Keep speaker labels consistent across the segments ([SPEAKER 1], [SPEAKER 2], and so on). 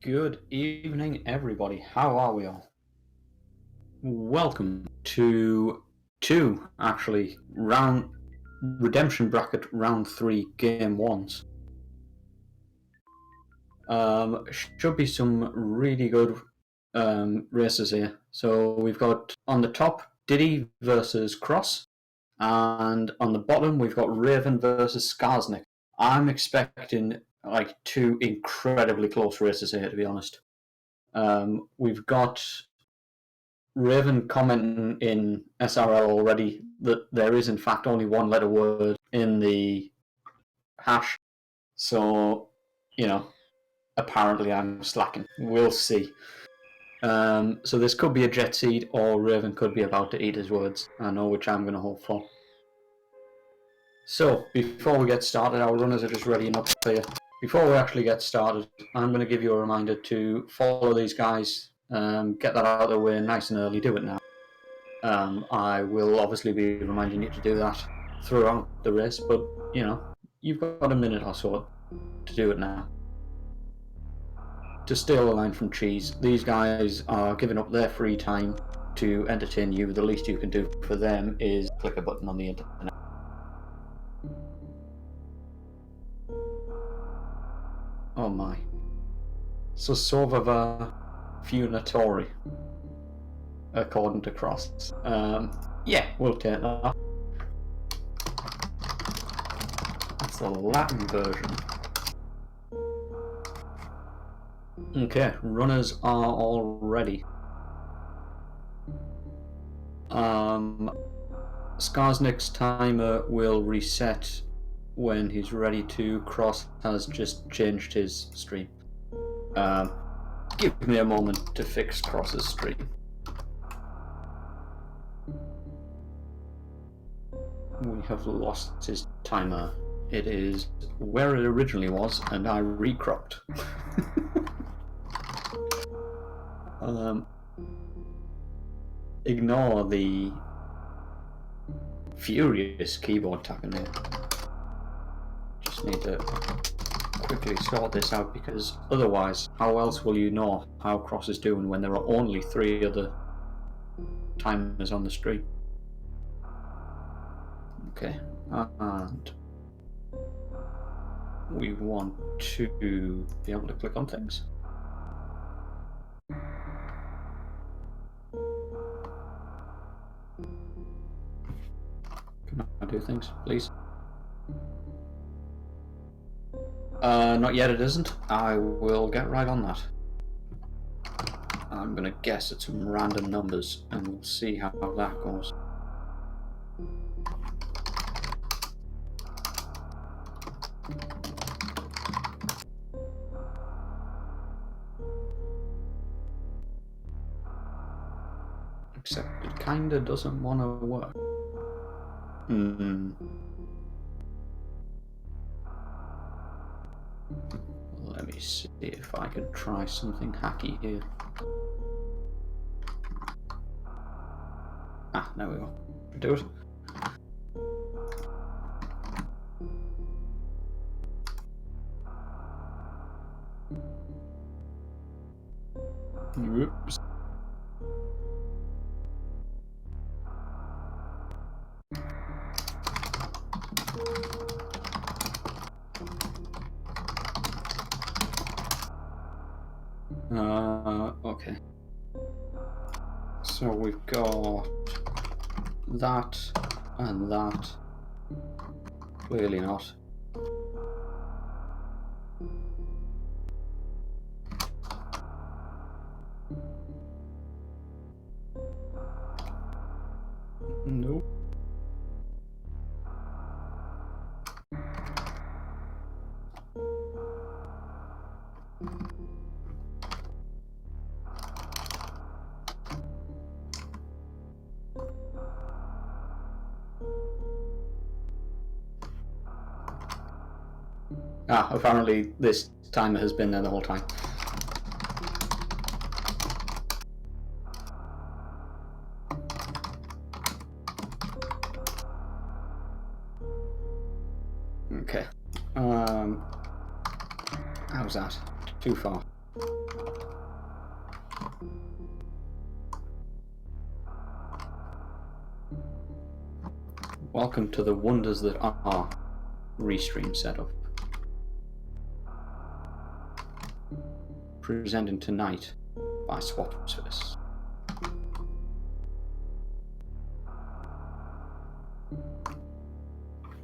[SPEAKER 1] Good evening, everybody. How are we all? Welcome to round redemption bracket round 3 game 1s. Should be some really good races here. So we've got on the top Diddy versus Cross, and on the bottom we've got Raven versus Skarsnik. I'm expecting like two incredibly close races here, to be honest. We've got Raven commenting in SRL already that there is in fact only one letter word in the hash. So, apparently I'm slacking. We'll see. So this could be a jet seed, or Raven could be about to eat his words. I know which I'm going to hope for. So, before we get started, our runners are just readying up here. Before we actually get started, I'm going to give you a reminder to follow these guys. Get that out of the way nice and early. Do it now. I will obviously be reminding you to do that throughout the race, but you've got a minute or so to do it now. To steal a line from Cheese, these guys are giving up their free time to entertain you. The least you can do for them is click a button on the internet. Oh my. Sosovava Funatori, according to Cross. Yeah, we'll take that. That's the Latin version. Okay, runners are all ready. Skarsnik's timer will reset when he's ready to. Cross has just changed his stream. Give me a moment to fix Cross's stream. We have lost his timer. It is where it originally was, and I recropped. Ignore the furious keyboard tapping there. Just need to quickly sort this out, because otherwise, how else will you know how Cross is doing when there are only 3 other timers on the stream? Okay, and we want to be able to click on things. Can I do things, please? Not yet, it isn't. I will get right on that. I'm going to guess at some random numbers, and we'll see how that goes. Except it kinda doesn't want to work. Let me see if I can try something hacky here. Ah, there we go. Do it. Oops. Okay. So we've got that and that. Clearly not. Nope. Ah, apparently this timer has been there the whole time. Okay. How's that? Too far. Welcome to the wonders that are Restream setup. Presenting tonight by Swapspace.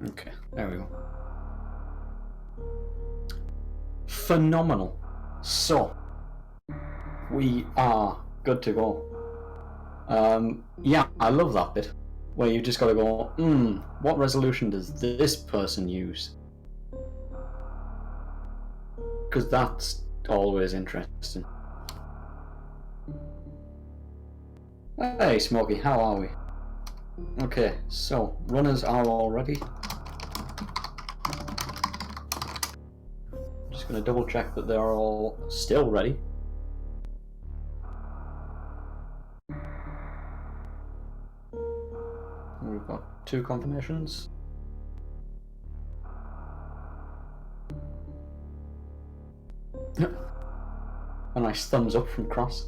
[SPEAKER 1] Okay, there we go. Phenomenal. So, we are good to go. Yeah, I love that bit where you just gotta go, what resolution does this person use? Because that's always interesting. Hey, Smokey, how are we? Okay, so runners are all ready. Just going to double check that they're all still ready. We've got 2 confirmations. A nice thumbs up from Cross.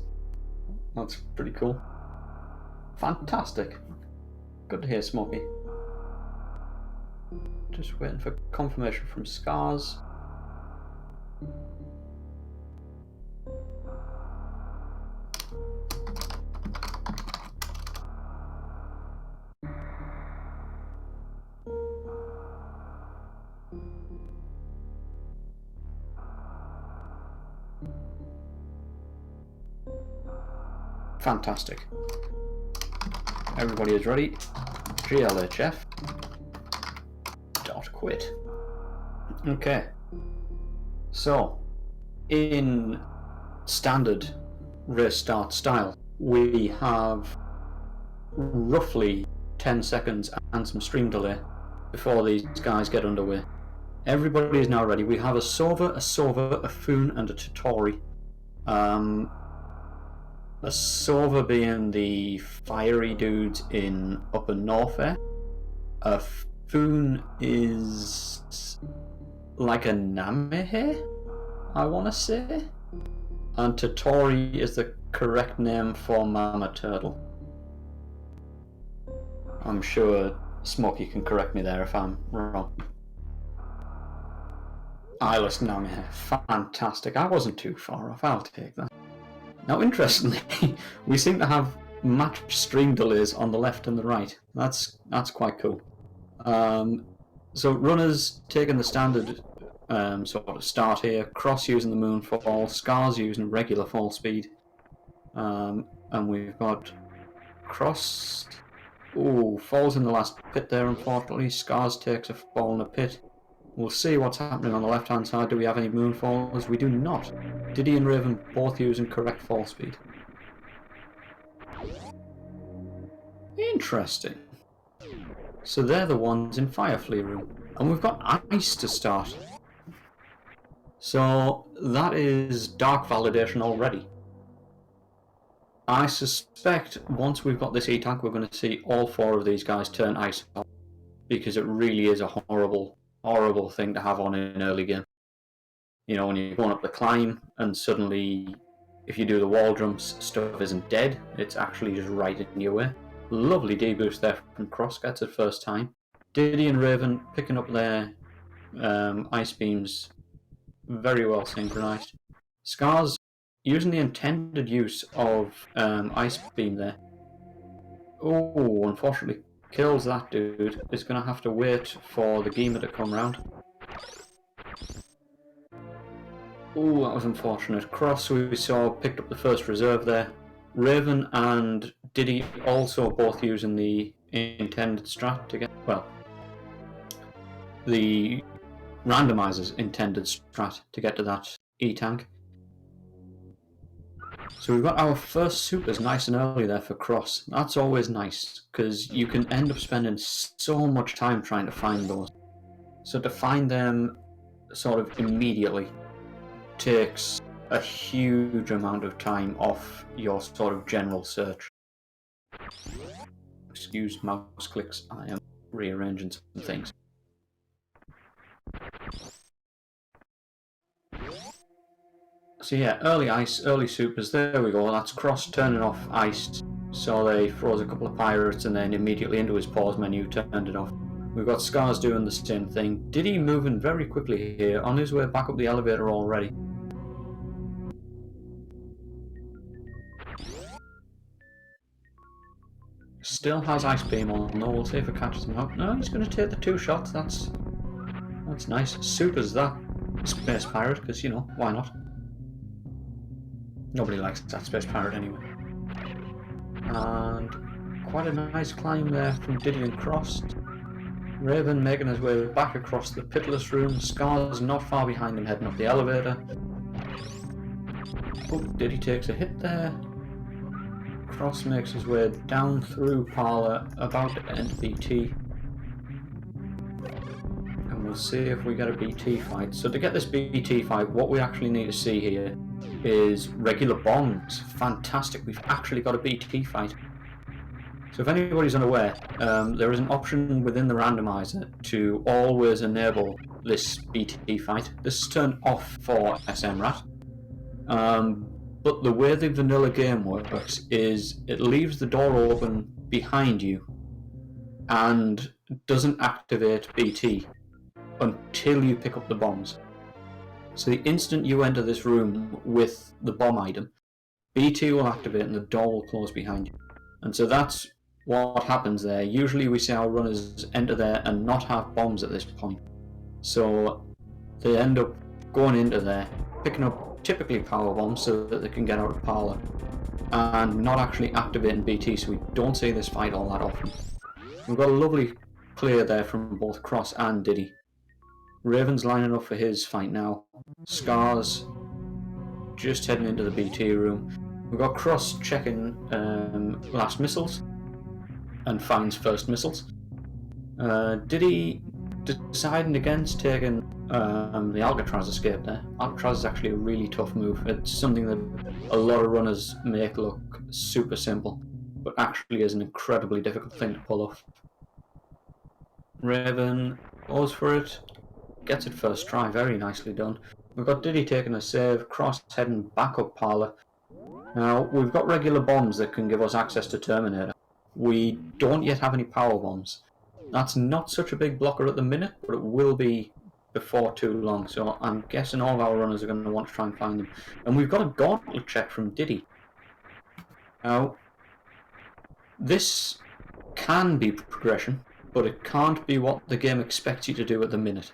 [SPEAKER 1] That's pretty cool. Fantastic. Good to hear, Smokey. Just waiting for confirmation from Scars. Fantastic. Everybody is ready. GLHF. Quit. Okay. So, in standard race start style, we have roughly 10 seconds and some stream delay before these guys get underway. Everybody is now ready. We have a Sova, a Foon, and a Totori. A Sova being the fiery dudes in Upper Norfair. A Foon is like a Namehe, I want to say. And Totori is the correct name for Mama Turtle. I'm sure Smokey can correct me there if I'm wrong. Eyeless Namehe, fantastic. I wasn't too far off, I'll take that. Now, interestingly, we seem to have matched stream delays on the left and the right. That's quite cool. So runners taking the standard sort of start here, Cross using the Moonfall, Scars using regular fall speed, and we've got Cross. Ooh, falls in the last pit there, unfortunately. Scars takes a fall in a pit. We'll see what's happening on the left-hand side. Do we have any Moonfalls? We do not. Diddy and Raven both using correct fall speed. Interesting. So they're the ones in Firefly Room. And we've got Ice to start. So that is Dark Validation already. I suspect once we've got this E-Tank, we're going to see all 4 of these guys turn Ice off. Because it really is a horrible, horrible thing to have on in an early game. You know, when you're going up the climb and suddenly, if you do the wall jumps, stuff isn't dead. It's actually just right in your way. Lovely D-boost there from Cross, gets it first time. Diddy and Raven picking up their ice beams very well synchronized. Scars using the intended use of ice beam there. Oh, unfortunately kills that dude. Is going to have to wait for the Gema to come round. Oh, that was unfortunate. Cross, we saw, picked up the first reserve there. Raven and Diddy also both using the intended strat to get, well, the randomizer's intended strat to get to that E-Tank. So we've got our first supers nice and early there for Cross. That's always nice, because you can end up spending so much time trying to find those. So to find them sort of immediately takes a huge amount of time off your sort of general search. Excuse mouse clicks, I am rearranging some things. So yeah, early ice, early supers, there we go. That's Cross turning off ice. So they froze a couple of pirates and then immediately into his pause menu turned it off. We've got Scars doing the same thing. Diddy moving very quickly here, on his way back up the elevator already. Still has Ice Beam on, though. We'll see if it catches him out. No, he's going to take the 2 shots. That's nice. Supers that Space Pirate, because, you know, why not? Nobody likes that Space Pirate anyway. And quite a nice climb there from Diddy and Cross. Raven making his way back across the pitless room. Scars not far behind him heading up the elevator. Oh, Diddy takes a hit there. Cross makes his way down through Parlour, about to enter BT. And we'll see if we get a BT fight. So to get this BT fight, what we actually need to see here is regular bombs. Fantastic, we've actually got a BT fight. So if anybody's unaware, there is an option within the randomizer to always enable this BT fight. This is turned off for SMRAT. But the way the vanilla game works is it leaves the door open behind you and doesn't activate BT until you pick up the bombs. So the instant you enter this room with the bomb item, BT will activate and the door will close behind you. And so that's what happens there. Usually we see our runners enter there and not have bombs at this point. So they end up going into there, picking up typically power bombs so that they can get out of Parlour, and not actually activating BT, so we don't see this fight all that often. We've got a lovely clear there from both Cross and Diddy. Raven's lining up for his fight now. Scars just heading into the BT room. We've got Cross checking last missiles and finds first missiles. Diddy deciding against taking the Alcatraz escape there. Alcatraz is actually a really tough move. It's something that a lot of runners make look super simple, but actually is an incredibly difficult thing to pull off. Raven goes for it, gets it first try, very nicely done. We've got Diddy taking a save, Cross heading back up Parlour. Now, we've got regular bombs that can give us access to Terminator. We don't yet have any power bombs. That's not such a big blocker at the minute, but it will be before too long, so I'm guessing all of our runners are going to want to try and find them. And we've got a gauntlet check from Diddy. Now, this can be progression, but it can't be what the game expects you to do at the minute.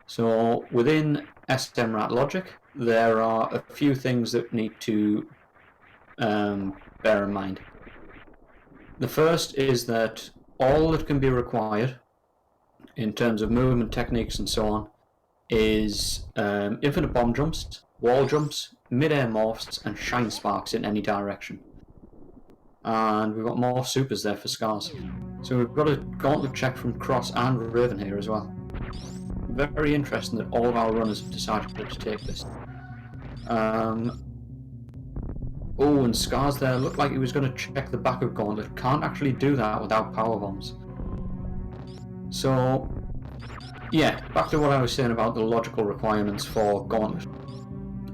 [SPEAKER 1] So within SMRAT logic, there are a few things that need to bear in mind. The first is that all that can be required in terms of movement techniques and so on is infinite bomb jumps, wall jumps, mid-air morphs and shine sparks in any direction. And we've got more supers there for Scars. So we've got a gauntlet check from Cross and Raven here as well. Very interesting that all of our runners have decided to take this. Oh, and Scars there looked like he was going to check the back of Gauntlet. Can't actually do that without power bombs. So, yeah, back to what I was saying about the logical requirements for Gauntlet.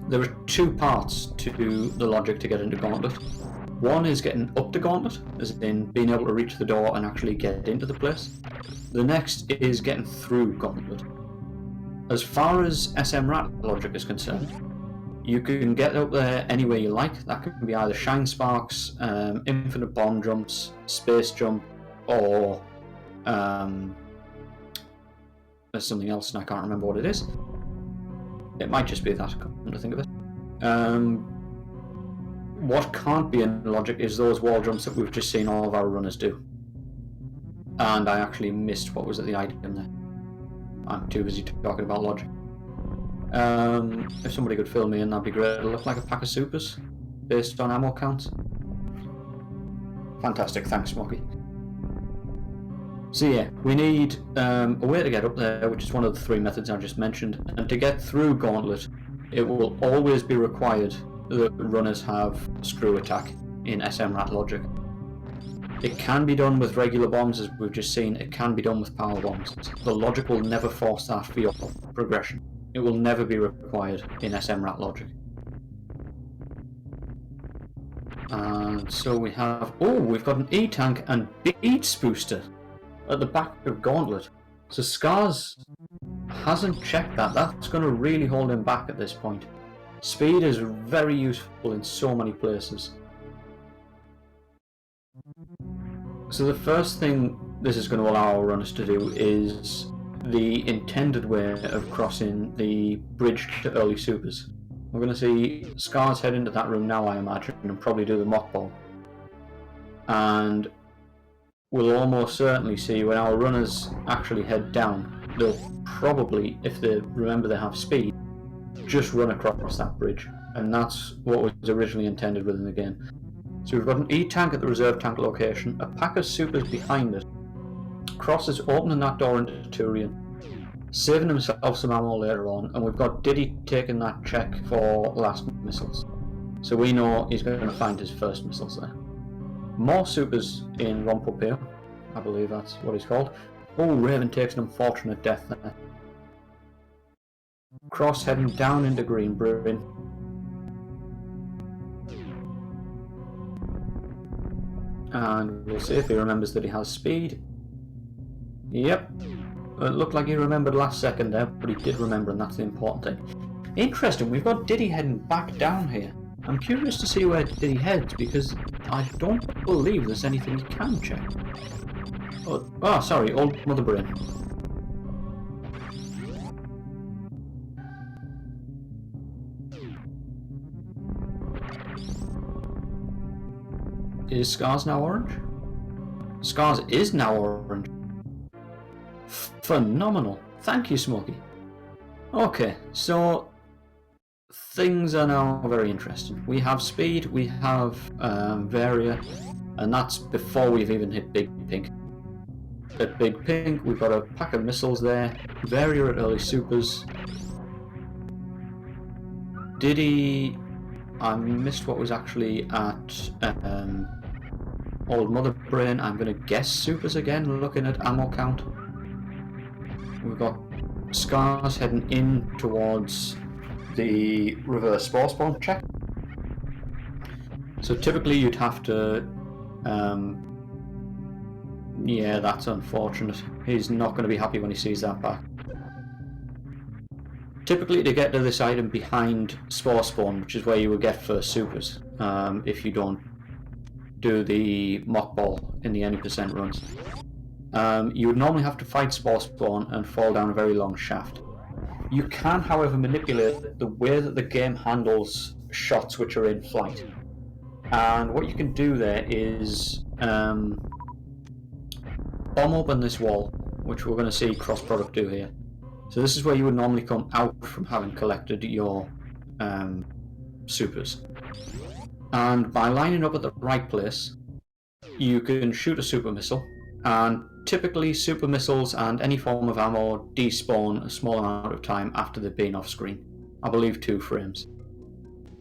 [SPEAKER 1] There are 2 parts to the logic to get into Gauntlet. One is getting up to Gauntlet, as in being able to reach the door and actually get into the place. The next is getting through Gauntlet. As far as SMRAT logic is concerned, you can get up there any way you like. That can be either shine sparks, infinite bomb jumps, space jump, or there's something else and I can't remember what it is. It might just be that, come to think of it. What can't be in logic is those wall jumps that we've just seen all of our runners do. And I actually missed what was at the item there. I'm too busy talking about logic. If somebody could fill me in, that'd be great. It'll look like a pack of supers based on ammo counts. Fantastic, thanks, Smokey. So yeah, we need a way to get up there, which is one of the 3 methods I just mentioned. And to get through Gauntlet, it will always be required that runners have screw attack in SMRAT logic. It can be done with regular bombs, as we've just seen. It can be done with power bombs. The logic will never force that for your progression. It will never be required in SMRAT logic. And so we have... Oh, we've got an E-tank and Beats booster at the back of Gauntlet. So Skars hasn't checked that. That's going to really hold him back at this point. Speed is very useful in so many places. So the first thing this is going to allow our runners to do is the intended way of crossing the bridge to early supers. We're going to see Skars head into that room now, I imagine, and probably do the mock ball. And we'll almost certainly see when our runners actually head down, they'll probably, if they remember they have speed, just run across that bridge. And that's what was originally intended within the game. So we've got an E-tank at the reserve tank location, a pack of supers behind it. Cross is opening that door into Turian, saving himself some ammo later on, and we've got Diddy taking that check for last missiles. So we know he's going to find his first missiles there. More supers in Rompopeo, I believe that's what he's called. Oh, Raven takes an unfortunate death there. Cross heading down into Greenbrin. And we'll see if he remembers that he has speed. Yep. It looked like he remembered last second there, but he did remember, and that's the important thing. Interesting, we've got Diddy heading back down here. I'm curious to see where Diddy heads, because I don't believe there's anything he can check. Oh, sorry, Old Mother Brain. Is Skars now orange? Skars is now orange. Phenomenal. Thank you, Smokey. Okay, so things are now very interesting. We have speed, we have Varia, and that's before we've even hit Big Pink. At Big Pink, we've got a pack of missiles there. Varia at early supers. Diddy... I missed what was actually at Old Mother Brain. I'm going to guess supers again, looking at ammo count. We've got Skars heading in towards the reverse spore spawn check. So typically you'd have to... yeah, that's unfortunate. He's not going to be happy when he sees that back. Typically to get to this item behind spore spawn, which is where you will get first supers, if you don't do the mock ball in the any percent runs. You would normally have to fight spore spawn and fall down a very long shaft. You can, however, manipulate the way that the game handles shots which are in flight. And what you can do there is bomb open this wall, which we're going to see crossproduct do here. So this is where you would normally come out from having collected your supers. And by lining up at the right place, you can shoot a super missile, and typically super missiles and any form of ammo despawn a small amount of time after they've been off screen. I believe 2 frames.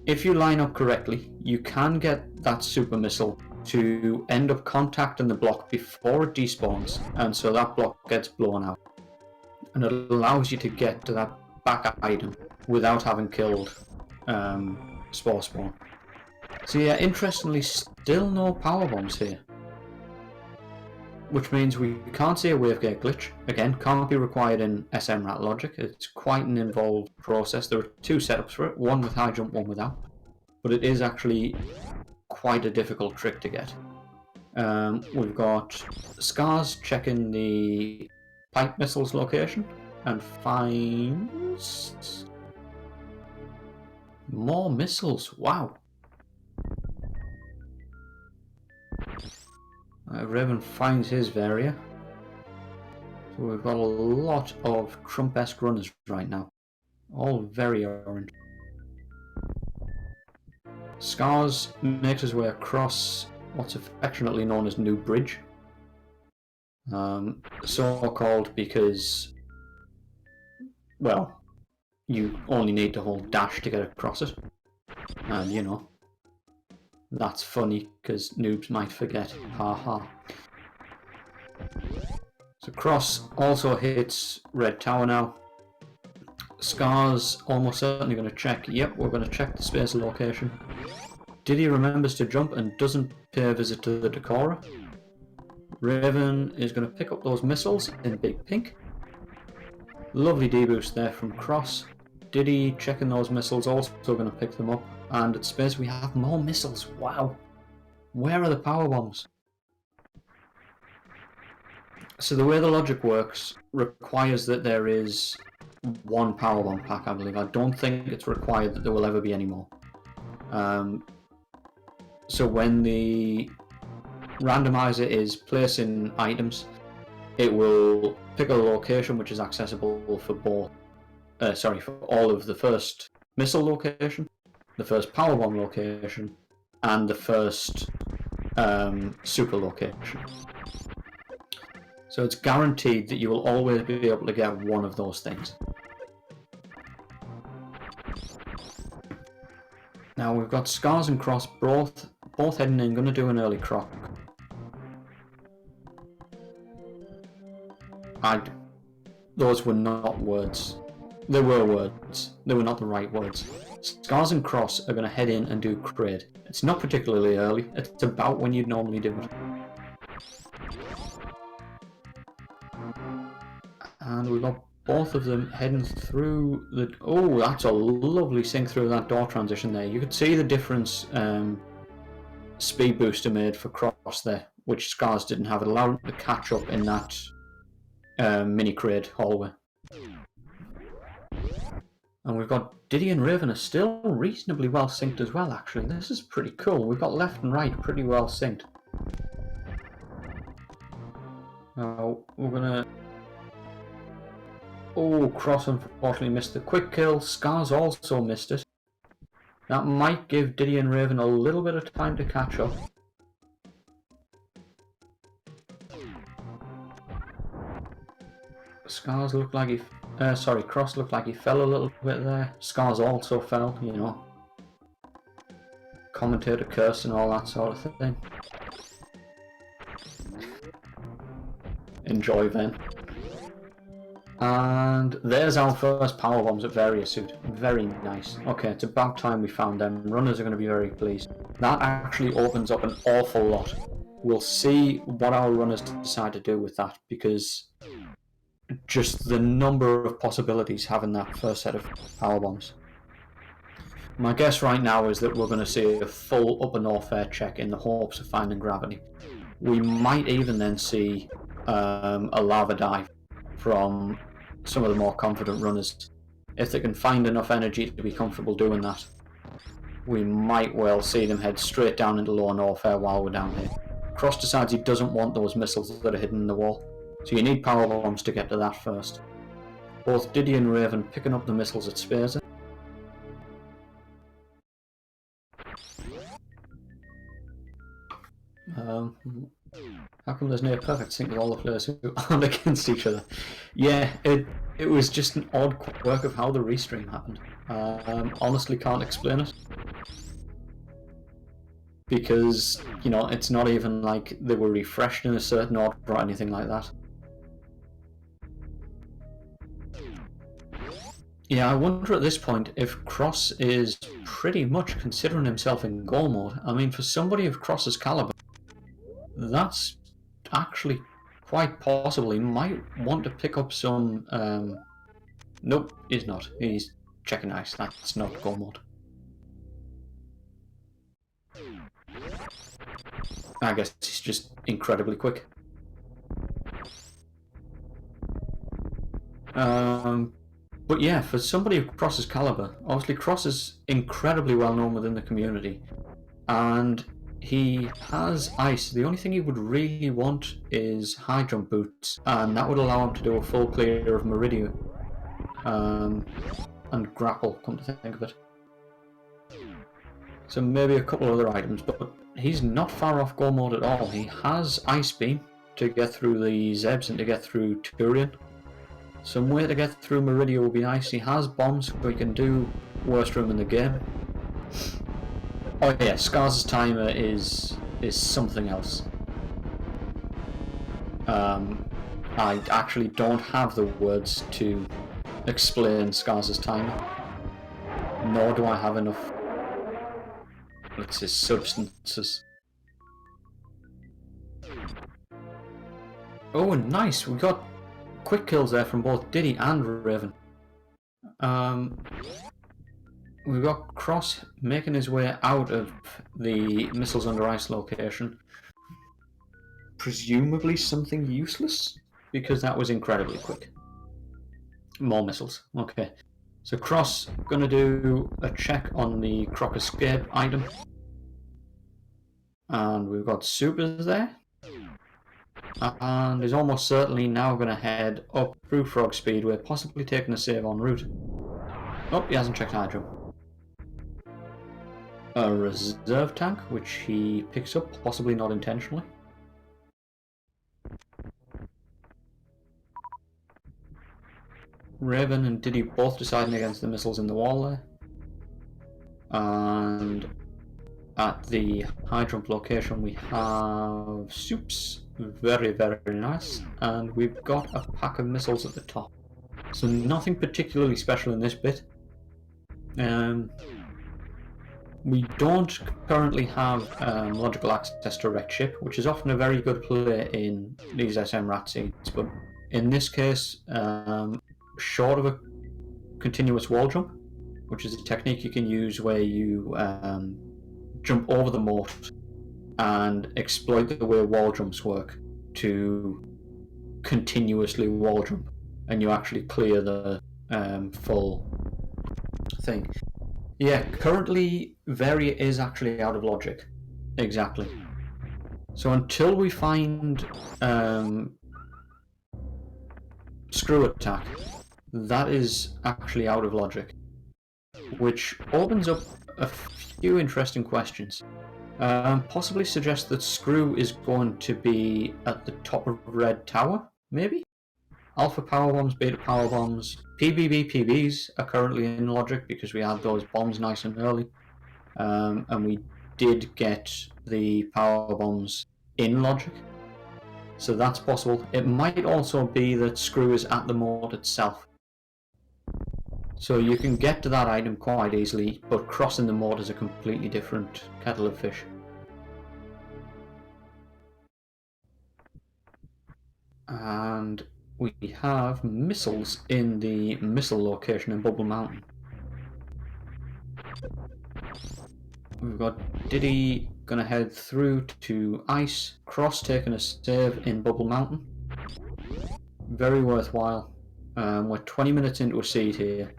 [SPEAKER 1] If you line up correctly, you can get that super missile to end up contacting the block before it despawns, and so that block gets blown out. And it allows you to get to that back item without having killed spore spawn. So yeah, interestingly, still no power bombs here. Which means we can't see a wavegate glitch. Again, can't be required in SMRAT logic. It's quite an involved process. There are 2 setups for it, one with high jump, one without. But it is actually quite a difficult trick to get. We've got Skars checking the pipe missiles location and finds more missiles. Wow. Raven finds his Varia. So we've got a lot of Trump-esque runners right now. All very orange. Skars makes his way across what's affectionately known as New Bridge. So called because, well, you only need to hold dash to get across it. And you know, that's funny because noobs might forget. Haha. So Cross also hits Red Tower now. Skars almost certainly going to check. Yep, we're going to check the space location. Diddy remembers to jump and doesn't pay a visit to the Decora. Raven is going to pick up those missiles in big pink. Lovely deboost there from Cross. Diddy checking those missiles, also going to pick them up. And at space we have more missiles. Wow. Where are the power bombs? So the way the logic works requires that there is one power bomb pack, I believe. I don't think it's required that there will ever be any more. So when the randomizer is placing items, it will pick a location which is accessible for both. For all of the first missile location, the first power bomb location, and the first super location. So it's guaranteed that you will always be able to get one of those things. Now we've got Scars and Cross both heading in, going to do an early croc. Those were not words. They were words. They were not the right words. Scars and Cross are going to head in and do Crade. It's not particularly early. It's about when you'd normally do it. And we've got both of them heading through the... Oh, that's a lovely sync through that door transition there. You could see the difference speed booster made for Cross there, which Scars didn't have. It allowed him to catch up in that mini crate hallway. And we've got Diddy and Raven are still reasonably well synced as well, actually. This is pretty cool. We've got left and right pretty well synced. Now, we're gonna... Oh, Cross unfortunately missed the quick kill. Scars also missed it. That might give Diddy and Raven a little bit of time to catch up. Scars looked like he... Cross looked like he fell a little bit there. Scars also fell, you know. Commentator curse and all that sort of thing. Enjoy then. And there's our first power bombs at Varia Suit. Very nice. Okay, it's about time we found them. Runners are going to be very pleased. That actually opens up an awful lot. We'll see what our runners decide to do with that, because just the number of possibilities having that first set of power bombs. My guess right now is that we're going to see a full upper north air check in the hopes of finding gravity. We might even then see a lava dive from some of the more confident runners. If they can find enough energy to be comfortable doing that, we might well see them head straight down into lower north air while we're down here. Cross decides he doesn't want those missiles that are hidden in the wall, so you need power bombs to get to that first. Both Diddy and Raven picking up the missiles at Spacer. How come there's no perfect sync with all the players who aren't against each other? Yeah, it was just an odd quirk of how the restream happened. Honestly can't explain it. Because, you know, it's not even like they were refreshed in a certain order or anything like that. Yeah, I wonder at this point if Cross is pretty much considering himself in goal mode. I mean, for somebody of Cross's caliber, that's actually quite possible. He might want to pick up some... Nope, he's not. He's checking ice. That's not goal mode. I guess he's just incredibly quick. But yeah, for somebody of Cross's caliber, obviously Cross is incredibly well known within the community, and he has ice. The only thing he would really want is high jump boots, and that would allow him to do a full clear of Meridian and grapple, come to think of it. So maybe a couple other items, but he's not far off goal mode at all. He has Ice Beam to get through the Zebs and to get through Turian. Some way to get through Meridian will be nice. He has bombs, so he can do worst room in the game. Oh yeah, Scars' timer is something else. I actually don't have the words to explain Scars' timer, nor do I have enough let's say, substances. Oh, nice! We got quick kills there from both Diddy and Raven. We've got Cross making his way out of the missiles under ice location. Presumably something useless, because that was incredibly quick. More missiles. Okay. So Cross gonna do a check on the Croc Escape item. And we've got Supers there. And is almost certainly now gonna head up through Frog Speedway, possibly taking a save en route. Oh, he hasn't checked Hydro. A reserve tank, which he picks up, possibly not intentionally. Raven and Diddy both deciding against the missiles in the wall there. And at the high jump location we have Soups, very, very nice. And we've got a pack of missiles at the top. So nothing particularly special in this bit. We don't currently have logical access to wrecked ship, which is often a very good play in these SMRAT scenes, but in this case, short of a continuous wall jump, which is a technique you can use where you jump over the moat and exploit the way wall jumps work to continuously wall jump, and you actually clear the full thing. Yeah, currently Vari is actually out of logic. Exactly. So until we find Screw Attack, that is actually out of logic. Which opens up a few interesting questions. Possibly suggest that Screw is going to be at the top of Red Tower, maybe? Alpha power bombs, beta power bombs, PBB PBs are currently in logic because we had those bombs nice and early, and we did get the power bombs in logic, so that's possible. It might also be that Screw is at the moat itself, so you can get to that item quite easily, but crossing the moat is a completely different kettle of fish. And we have missiles in the missile location in Bubble Mountain. We've got Diddy gonna head through to Ice, Cross taking a save in Bubble Mountain. Very worthwhile. We're 20 minutes into a seed here.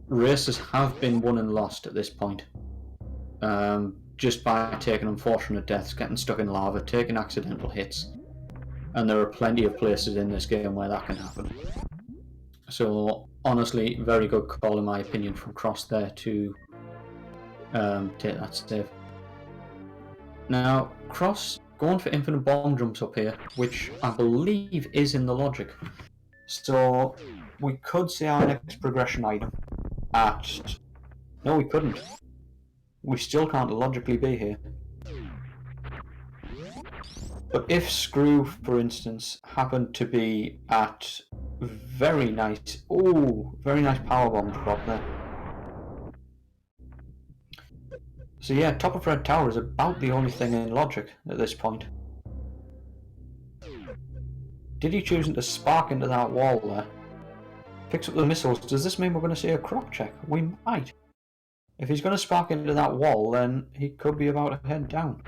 [SPEAKER 1] Races have been won and lost at this point. Just by taking unfortunate deaths, getting stuck in lava, taking accidental hits. And there are plenty of places in this game where that can happen. So honestly, very good call in my opinion from Cross there to take that save. Now, Cross going for infinite bomb jumps up here, which I believe is in the logic. So we could see our next progression item at... No, we couldn't. We still can't logically be here. But if Screw, for instance, happened to be at very nice powerbomb drop there. So yeah, top of Red Tower is about the only thing in logic at this point. Did he choosing to spark into that wall there? Picks up the missiles. Does this mean we're going to see a Croc check? We might. If he's going to spark into that wall, then he could be about to head down.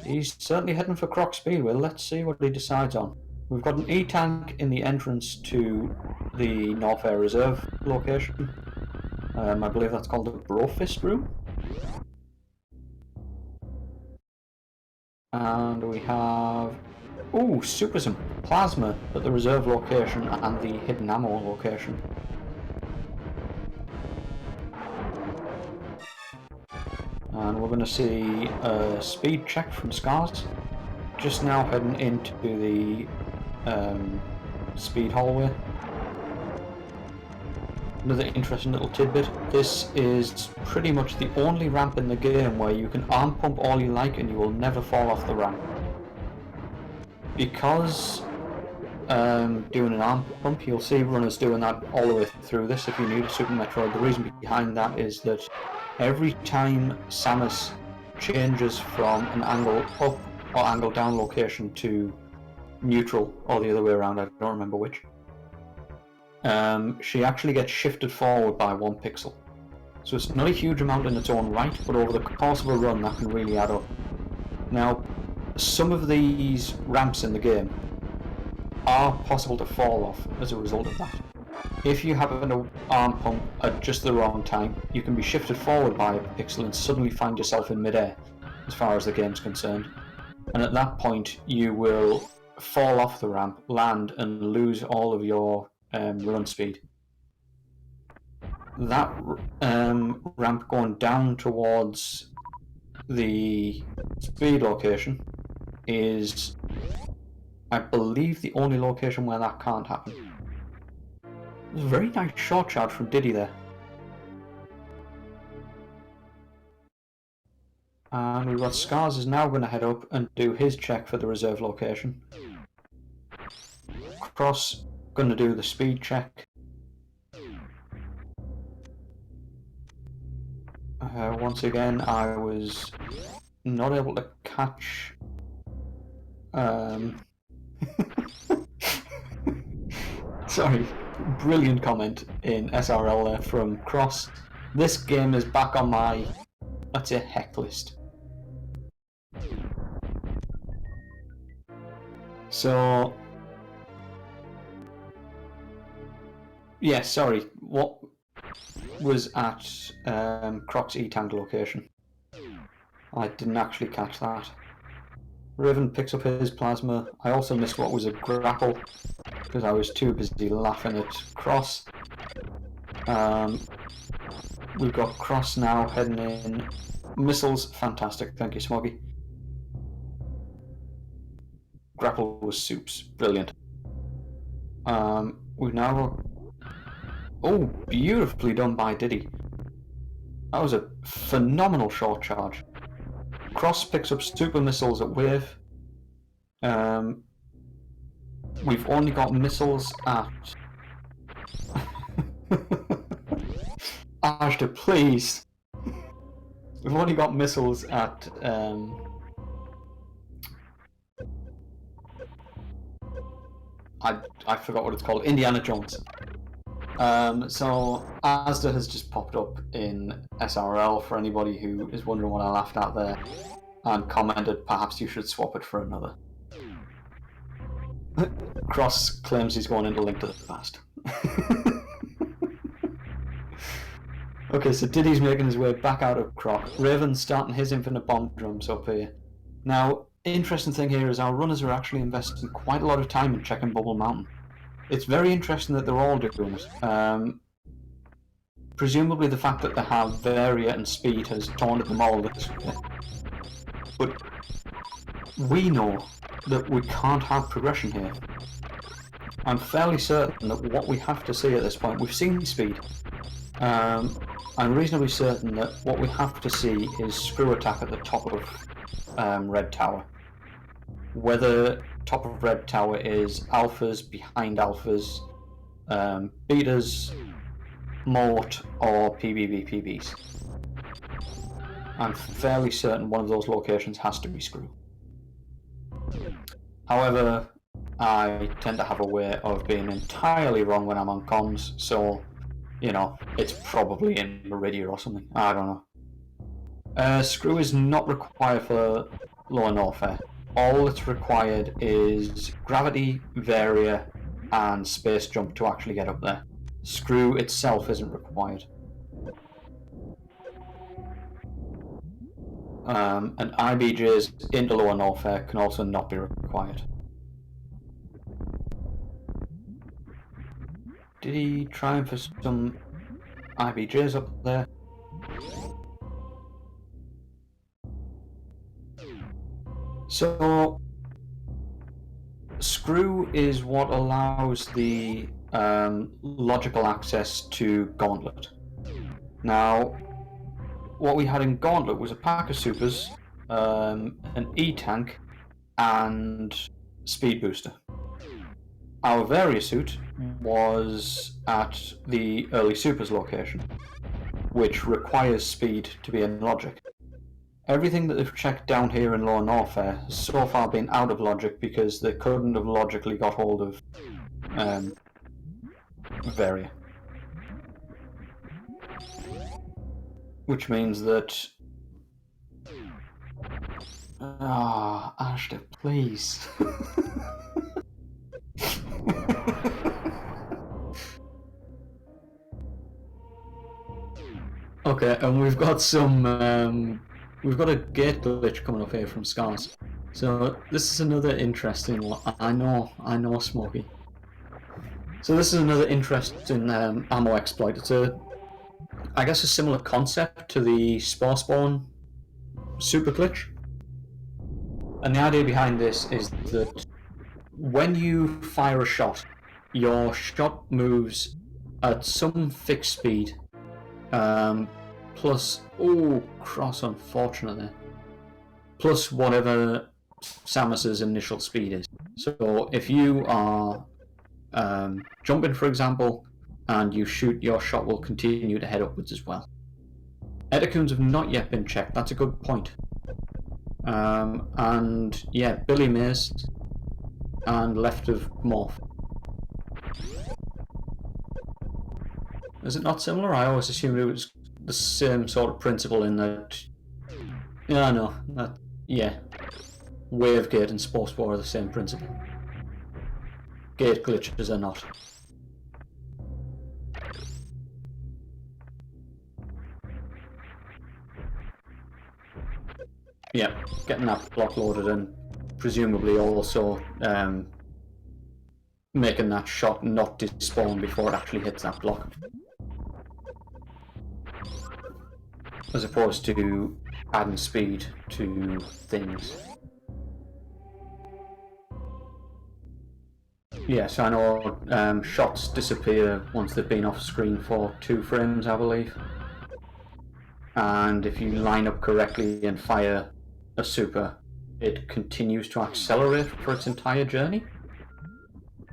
[SPEAKER 1] He's certainly heading for Croc Speedway. Let's see what he decides on. We've got an E-tank in the entrance to the North Air Reserve location. I believe that's called the Brofist room. And we have... Ooh, Supers and Plasma at the reserve location and the hidden ammo location. And we're going to see a speed check from Skars. Just now heading into the speed hallway. Another interesting little tidbit. This is pretty much the only ramp in the game where you can arm pump all you like and you will never fall off the ramp. Because doing an arm pump. You'll see runners doing that all the way through this if you need a Super Metroid. The reason behind that is that every time Samus changes from an angle up or angle down location to neutral, or the other way around, I don't remember which, she actually gets shifted forward by 1 pixel. So it's not a huge amount in its own right, but over the course of a run that can really add up. Now, some of these ramps in the game are possible to fall off as a result of that. If you happen to arm pump at just the wrong time, you can be shifted forward by a pixel and suddenly find yourself in midair, as far as the game's concerned. And at that point, you will fall off the ramp, land, and lose all of your run speed. That ramp going down towards the speed location is, I believe, the only location where that can't happen. There's a very nice short charge from Diddy there. And we've got Scars is now going to head up and do his check for the reserve location. Cross going to do the speed check. Once again, I was not able to catch. Sorry, brilliant comment in SRL there from Cross. This game is back on my, let's say, heck list. So, yeah, sorry, what was at Croc's E-Tank location? I didn't actually catch that. Raven picks up his plasma. I also missed what was a grapple because I was too busy laughing at Cross. We've got Cross now heading in. Missiles, fantastic, thank you Smoggy. Grapple was soups, brilliant. We've now... Oh, beautifully done by Diddy. That was a phenomenal short charge. Cross picks up super missiles at wave. We've only got missiles at... Ashta, please! We've only got missiles at... I forgot what it's called. Indiana Jones. So Asda has just popped up in SRL for anybody who is wondering what I laughed at there, and commented perhaps you should swap it for another. Cross claims he's going into Link to the Past. Okay, so Diddy's making his way back out of Croc. Raven's starting his infinite bomb drums up here. Now, interesting thing here is our runners are actually investing quite a lot of time in checking Bubble Mountain. It's very interesting that they're all doing it. Presumably the fact that they have Varia and Speed has taunted them all this way. But we know that we can't have progression here. I'm fairly certain that what we have to see at this point, we've seen Speed. I'm reasonably certain that what we have to see is Screw Attack at the top of Red Tower. Whether top of Red Tower is alphas, behind alphas, betas, mort, or PBs. I'm fairly certain one of those locations has to be Screw. However, I tend to have a way of being entirely wrong when I'm on comms, so, you know, it's probably in Meridia or something. I don't know. Screw is not required for Lower Norfair. All that's required is Gravity, Varia, and Space Jump to actually get up there. Screw itself isn't required. And IBJs into Lower Norfair can also not be required. Did he try and for some IBJs up there? So, Screw is what allows the logical access to Gauntlet. Now, what we had in Gauntlet was a pack of supers, an E-Tank, and Speed Booster. our Variasuit was at the early Supers location, which requires speed to be in logic. Everything that they've checked down here in Lower Norfair has so far been out of logic because they couldn't have logically got hold of Varia. Which means that... Ashton, please. Okay, and we've got some... we've got a gate glitch coming up here from Skars. So this is another interesting one. I know, Smokey. So this is another interesting ammo exploit. It's I guess a similar concept to the Spore Spawn super glitch. And the idea behind this is that when you fire a shot, your shot moves at some fixed speed, plus, cross unfortunately, plus whatever Samus's initial speed is. So if you are jumping, for example, and you shoot, your shot will continue to head upwards as well. Etacoons have not yet been checked, that's a good point. And yeah, Billy Mays and left of Morph. Is it not similar? I always assumed it was the same sort of principle in that... Yeah, no, yeah. Wavegate and Spore Spawn are the same principle. Gate glitches are not. Yeah, getting that block loaded and presumably also making that shot not despawn before it actually hits that block. As opposed to adding speed to things. Yes, I know shots disappear once they've been off screen for 2 frames, I believe. And if you line up correctly and fire a super, it continues to accelerate for its entire journey.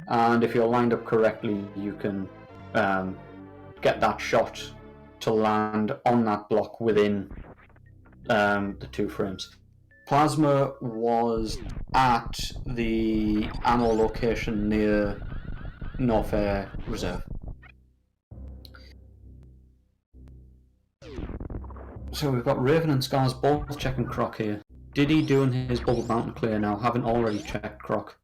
[SPEAKER 1] And if you're lined up correctly, you can get that shot to land on that block within the 2 frames. Plasma was at the ammo location near Norfair Reserve. So we've got Raven and Scars both checking Croc here. Diddy doing his Bubble Mountain clear now, haven't already checked Croc.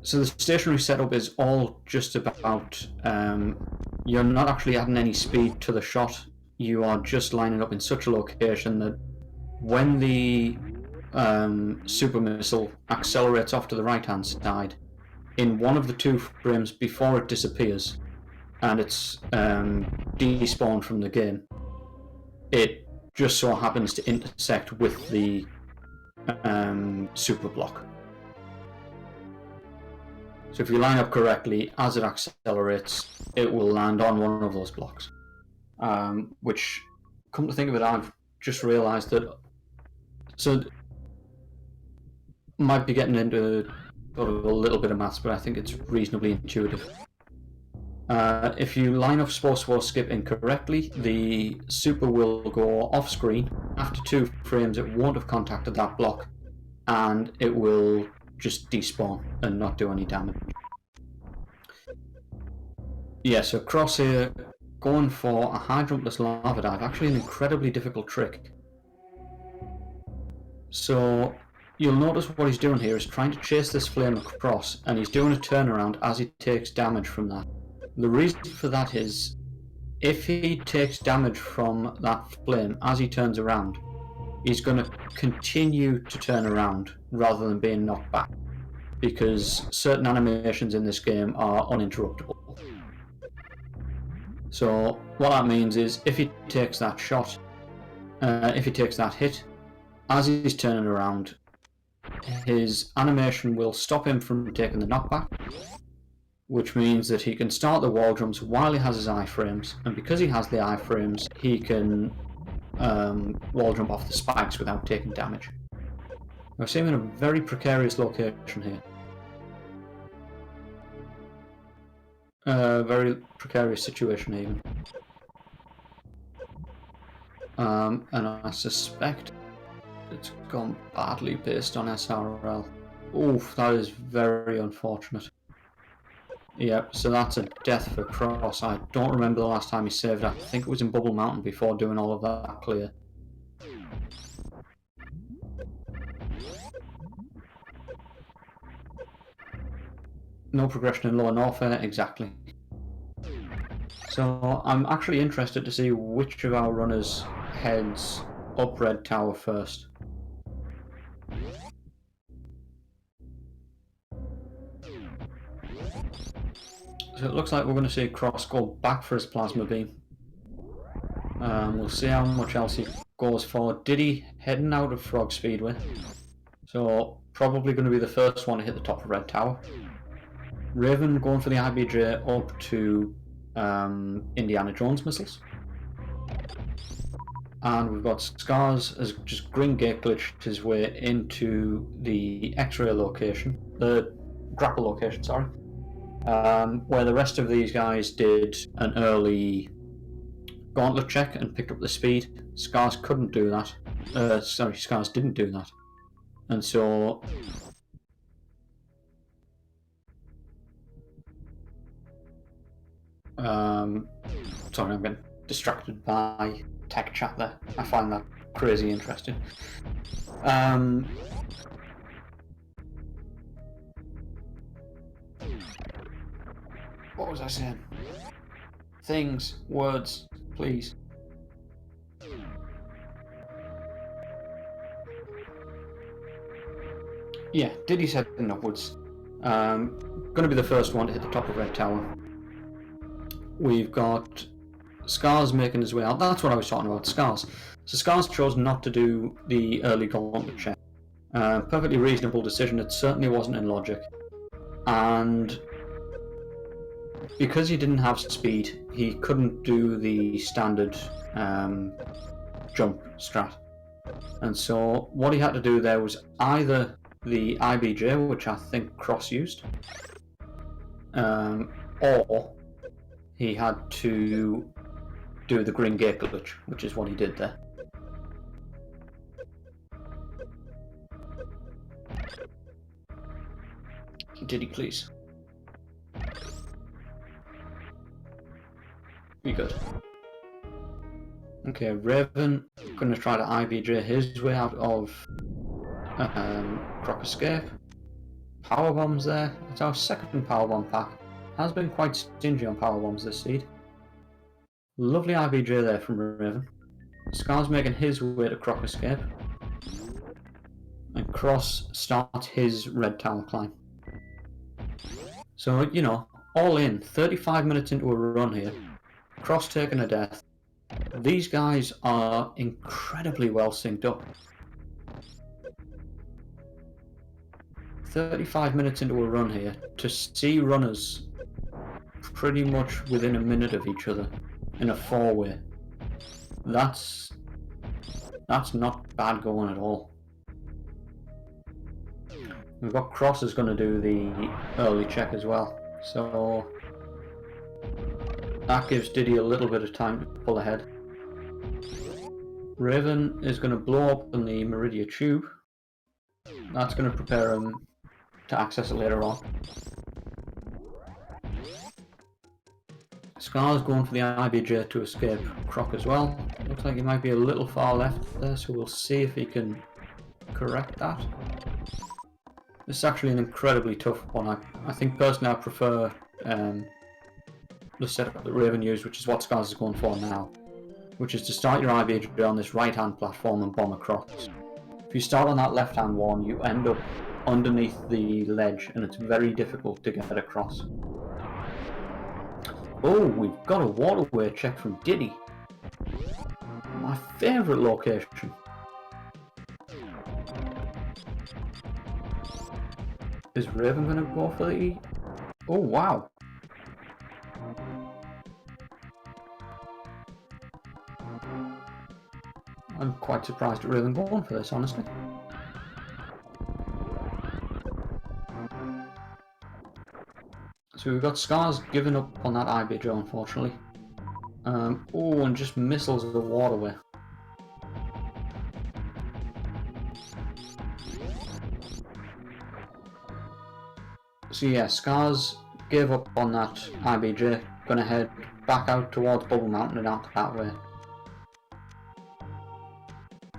[SPEAKER 1] So the stationary setup is all just about, you're not actually adding any speed to the shot, you are just lining up in such a location that when the super missile accelerates off to the right hand side, in one of the 2 frames before it disappears, and it's despawned from the game, it just so happens to intersect with the super block. So if you line up correctly, as it accelerates, it will land on one of those blocks. Which, come to think of it, I've just realised that... So, might be getting into sort of a little bit of maths, but I think it's reasonably intuitive. If you line up Spore Spawn skip incorrectly, the super will go off screen. After 2 frames it won't have contacted that block, and it will just despawn and not do any damage. Yeah, so Crosshair going for a high jumpless lava dive, actually an incredibly difficult trick. So you'll notice what he's doing here is trying to chase this flame across, and he's doing a turnaround as he takes damage from that. The reason for that is, if he takes damage from that flame as he turns around, he's going to continue to turn around rather than being knocked back, because certain animations in this game are uninterruptible. So what that means is, if he takes that shot, if he takes that hit, as he's turning around, his animation will stop him from taking the knockback, which means that he can start the wall jumps while he has his iframes, and because he has the iframes, he can wall jump off the spikes without taking damage. I see him in a very precarious location here. Very precarious situation even. And I suspect it's gone badly based on SRL. Oof, that is very unfortunate. Yep, so that's a death for Cross. I don't remember the last time he saved. I think it was in Bubble Mountain before doing all of that clear. No progression in Lower Norfair, exactly. So I'm actually interested to see which of our runners heads up Red Tower first. So it looks like we're going to see Cross go back for his plasma beam. We'll see how much else he goes for. Diddy heading out of Frog Speedway. So probably going to be the first one to hit the top of Red Tower. Raven going for the IBJ up to Indiana Jones missiles. And we've got Scars as just green gate glitched his way into the X-ray location, the grapple location, sorry, where the rest of these guys did an early gauntlet check and picked up the speed. Scars couldn't do that. Scars didn't do that. And so sorry, I'm getting distracted by tech chat there. I find that crazy interesting. What was I saying? Things, words, please. Yeah, Diddy's heading upwards. Going to be the first one to hit the top of Red Tower. We've got Scars making his way out. That's what I was talking about, Scars. So Scars chose not to do the early gauntlet check. Perfectly reasonable decision. It certainly wasn't in logic. And because he didn't have speed, he couldn't do the standard jump strat. And so what he had to do there was either the IBJ, which I think Cross used, or he had to do the green gate glitch, which is what he did there. Did he please? Be good. Okay, Raven gonna try to IBJ his way out of Croc Escape. Power bombs there. It's our second power bomb pack. Has been quite stingy on power bombs this seed. Lovely IBJ there from Raven. Scar's making his way to Croc Escape. And Cross starts his Red Tower climb. So, you know, all in, 35 minutes into a run here. Cross taking a death. These guys are incredibly well synced up. 35 minutes into a run here, to see runners pretty much within a minute of each other in a four-way, that's not bad going at all. We've got Cross is going to do the early check as well, so that gives Diddy a little bit of time to pull ahead. Raven is going to blow up in the Meridia tube. That's going to prepare him to access it later on. Scar's going for the IBJ to escape Croc as well. Looks like he might be a little far left there, so we'll see if he can correct that. This is actually an incredibly tough one. I think personally I prefer the setup that Raven used, which is what Scars is going for now, which is to start your IBJ on this right hand platform and bomb across. If you start on that left hand one, you end up underneath the ledge and it's very difficult to get across. Oh, we've got a waterway check from Diddy. My favourite location. Is Raven going to go for the... Oh, wow. I'm quite surprised at Raven going for this, honestly. So we've got Scars giving up on that IBJ, unfortunately. Oh, and just missiles the waterway. So yeah, Scars gave up on that IBJ, gonna head back out towards Bubble Mountain and out that way.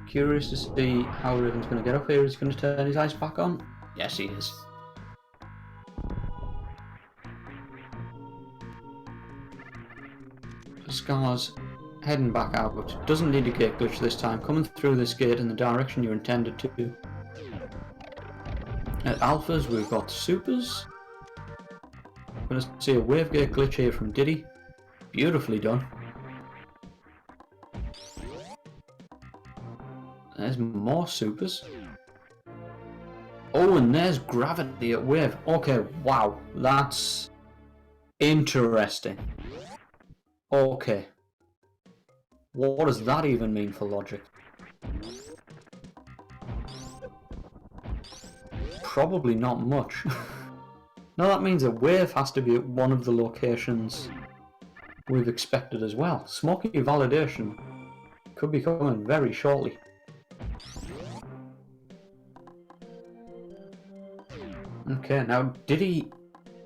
[SPEAKER 1] Curious to see how Raven's gonna get up here. Is he gonna turn his eyes back on? Yes, he is. Scars heading back out, but doesn't need a gate glitch this time, coming through this gate in the direction you're intended to. At alphas we've got supers. We're going to see a wave gate glitch here from Diddy. Beautifully done. There's more supers. Oh, and there's gravity at wave. Okay, wow, that's interesting. Okay. What does that even mean for logic? Probably not much. No, that means a wave has to be at one of the locations we've expected as well. Smoky validation could be coming very shortly. Okay, now Diddy,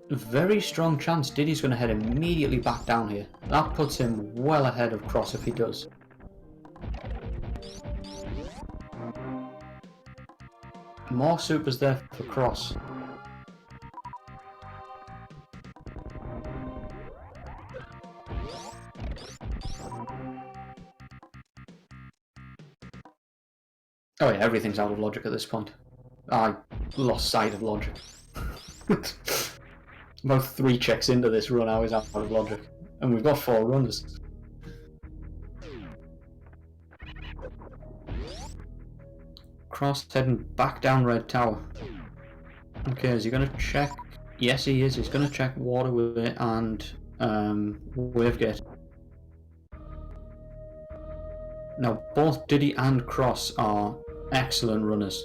[SPEAKER 1] very strong chance Diddy's going to head immediately back down here. That puts him well ahead of Cross if he does. More supers there for Cross. Oh yeah, everything's out of logic at this point. I lost sight of logic. About 3 checks into this run, I was out of logic. And we've got 4 runners. Cross heading back down Red Tower. Okay, is he going to check? Yes, he is. He's going to check Waterway and Wavegate. Now, both Diddy and Cross are excellent runners.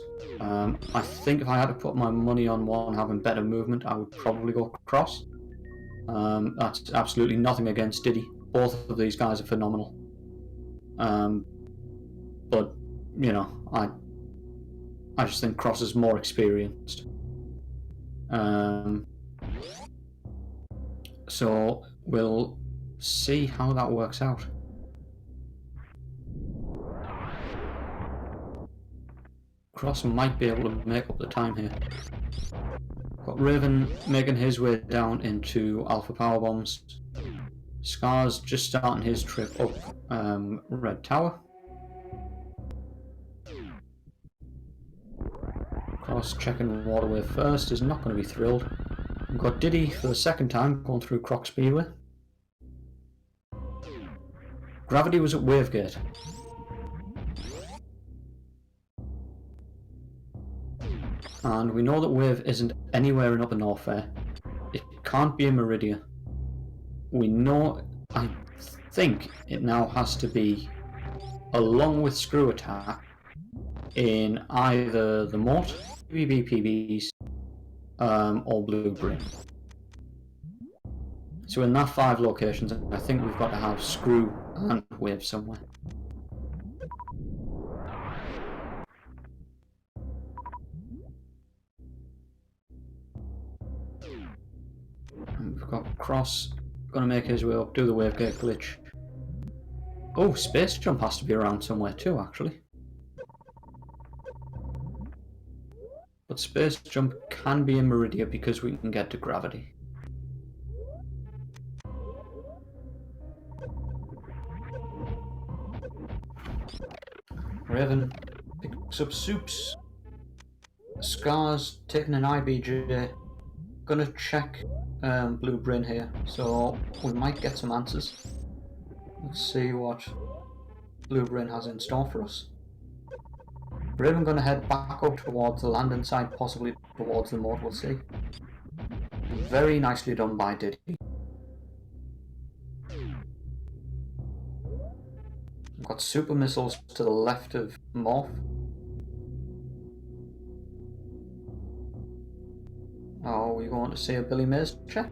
[SPEAKER 1] I think if I had to put my money on one having better movement, I would probably go Cross. That's absolutely nothing against Diddy. Both of these guys are phenomenal. But, you know, I just think Cross is more experienced. So we'll see how that works out. Cross might be able to make up the time here. Got Raven making his way down into Alpha Power Bombs. Scars just starting his trip up Red Tower. Cross checking Waterway first, is not going to be thrilled. We've got Diddy for the second time going through Croc Speedway. Gravity was at Wavegate. And we know that Wave isn't anywhere in Upper Norfair. It can't be in Meridia. We know, I think it now has to be, along with Screw Attack, in either the Moat, PBs, or Blue Brim. So in that 5 locations, I think we've got to have Screw and Wave somewhere. And we've got Cross going to make his way up, do the Wavegate glitch. Oh, Space Jump has to be around somewhere too, actually. But Space Jump can be in Meridia because we can get to Gravity. Raven picks up Soups. Scars taking an IBJ. Gonna check Blue Brin here, so we might get some answers. Let's see what Blue Brin has in store for us. Raven gonna head back up towards the landing side, possibly towards the moat, we'll see. Very nicely done by Diddy. We've got super missiles to the left of Morph. Oh, we want to see a Billy Mays check?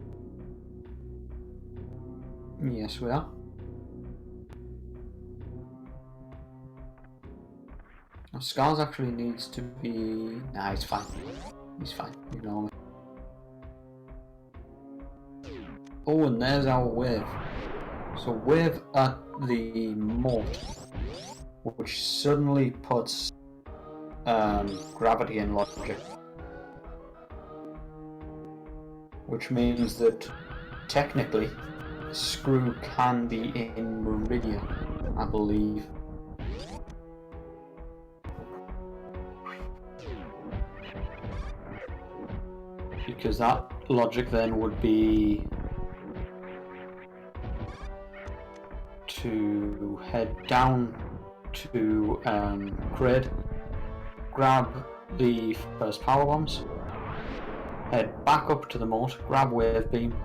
[SPEAKER 1] Yes, we are. Now, Scars actually needs to be... Nah, he's fine. He's fine. Ignore me. Oh, and there's our wave. So wave at the moat, which suddenly puts gravity in logic. Which means that technically Screw can be in Meridia, I believe. Because that logic then would be to head down to Grid, grab the first power bombs, head back up to the moat, grab wave beam,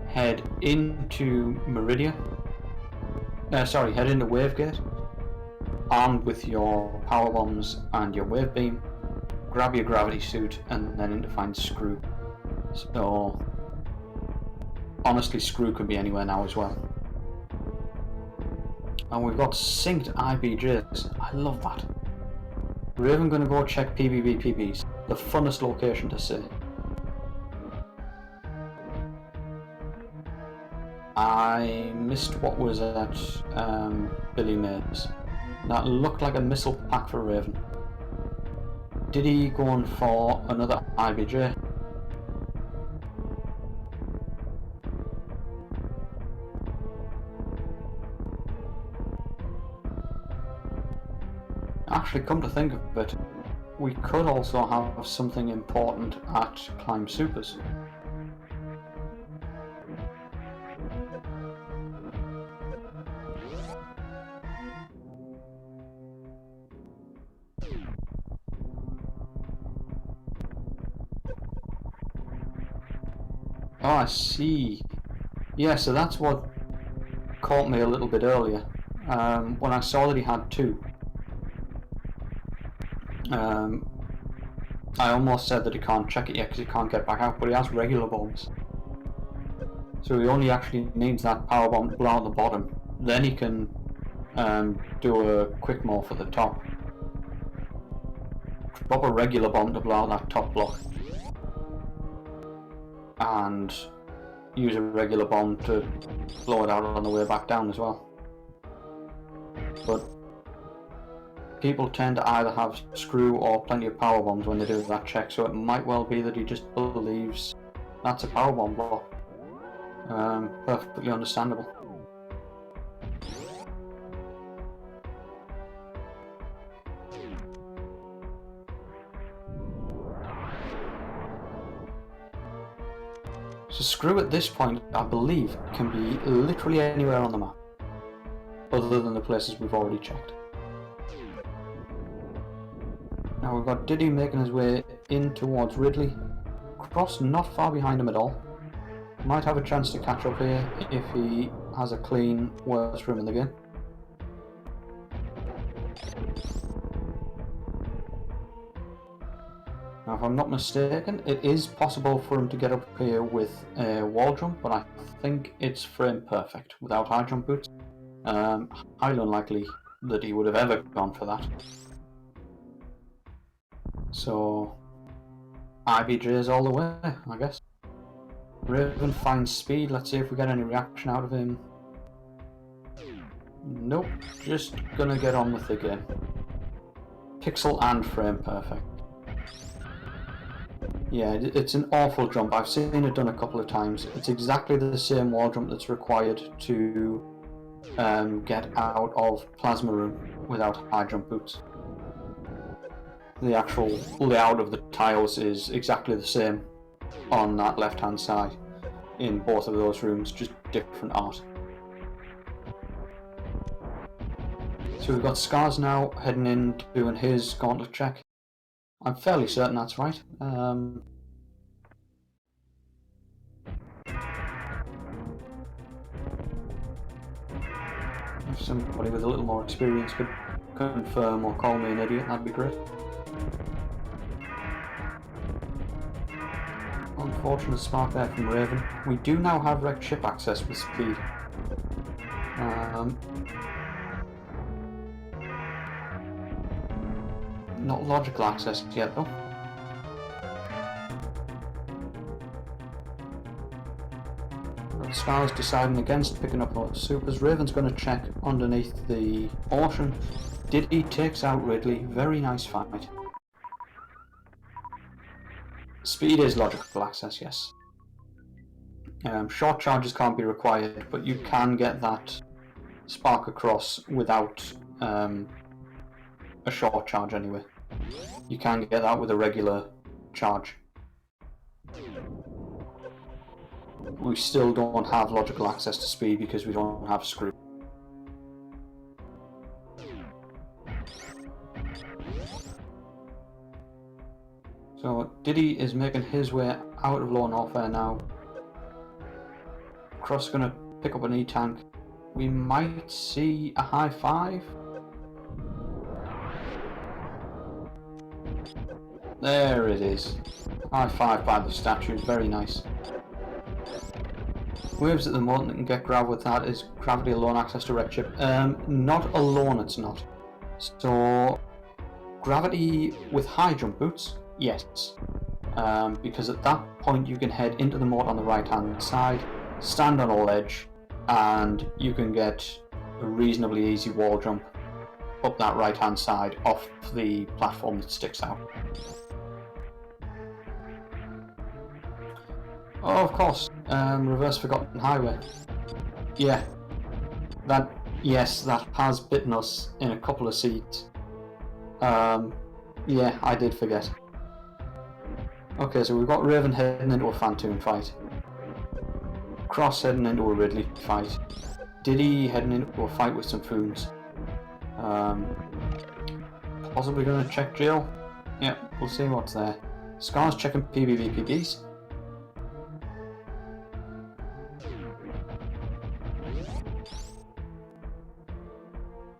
[SPEAKER 1] head into Meridia. Head into Wavegate, armed with your power bombs and your wave beam. Grab your gravity suit and then in to find Screw. So honestly, Screw could be anywhere now as well. And we've got synced IBJs. I love that. We're even going to go check PBBs. The funnest location to see. I missed what was at Billy Mays. That looked like a missile pack for Raven. Did he go on for another IBJ? Actually, come to think of it, we could also have something important at Climb Supers. Oh, I see. Yeah, so that's what caught me a little bit earlier. When I saw that he had two. I almost said that he can't check it yet because he can't get back out, but he has regular bombs. So he only actually needs that power bomb to blow out the bottom. Then he can do a quick morph at the top. Drop a regular bomb to blow out that top block. And use a regular bomb to blow it out on the way back down as well. But people tend to either have Screw or plenty of power bombs when they do that check, so it might well be that he just believes that's a power bomb block. Perfectly understandable. So Screw at this point, I believe, can be literally anywhere on the map, other than the places we've already checked. Now we've got Diddy making his way in towards Ridley. Cross not far behind him at all. Might have a chance to catch up here if he has a clean worst room in the game. Now if I'm not mistaken, it is possible for him to get up here with a wall jump, but I think it's frame perfect without high jump boots. Highly unlikely that he would have ever gone for that. So IBJs all the way, I guess. Raven finds speed. Let's see if we get any reaction out of him. Nope, just gonna get on with the game. Pixel and frame perfect. Yeah, it's an awful jump. I've seen it done a couple of times. It's exactly the same wall jump that's required to get out of Plasma Room without high jump boots. The actual layout of the tiles is exactly the same on that left hand side in both of those rooms, just different art. So we've got Scars now heading in doing his gauntlet check. I'm fairly certain that's right. If somebody with a little more experience could confirm or call me an idiot, that'd be great. Unfortunate spark there from Raven. We do now have wrecked ship access with speed. Not logical access yet though. Scar's deciding against picking up those supers. Raven's going to check underneath the ocean. Diddy takes out Ridley. Very nice fight. Speed is logical access, yes. Short charges can't be required, but you can get that spark across without a short charge anyway. You can get that with a regular charge. We still don't have logical access to speed because we don't have screw. So Diddy is making his way out of Lone Warfare now. Cross is going to pick up an E-tank. We might see a high five. There it is. High five by the statues, very nice. Waves at the moment that can get grav with that is gravity alone access to wreck chip. Not alone, it's not. So gravity with high jump boots, yes. Because at that point you can head into the moat on the right hand side, stand on a ledge, and you can get a reasonably easy wall jump up that right hand side off the platform that sticks out. Oh, of course, reverse forgotten highway. Yeah, yes, that has bitten us in a couple of seats. Yeah, I did forget. Okay, so we've got Raven heading into a Phantom fight. Cross heading into a Ridley fight. Diddy heading into a fight with some Foons. Possibly going to check jail. Yeah, we'll see what's there. Scar's checking PBVPBs.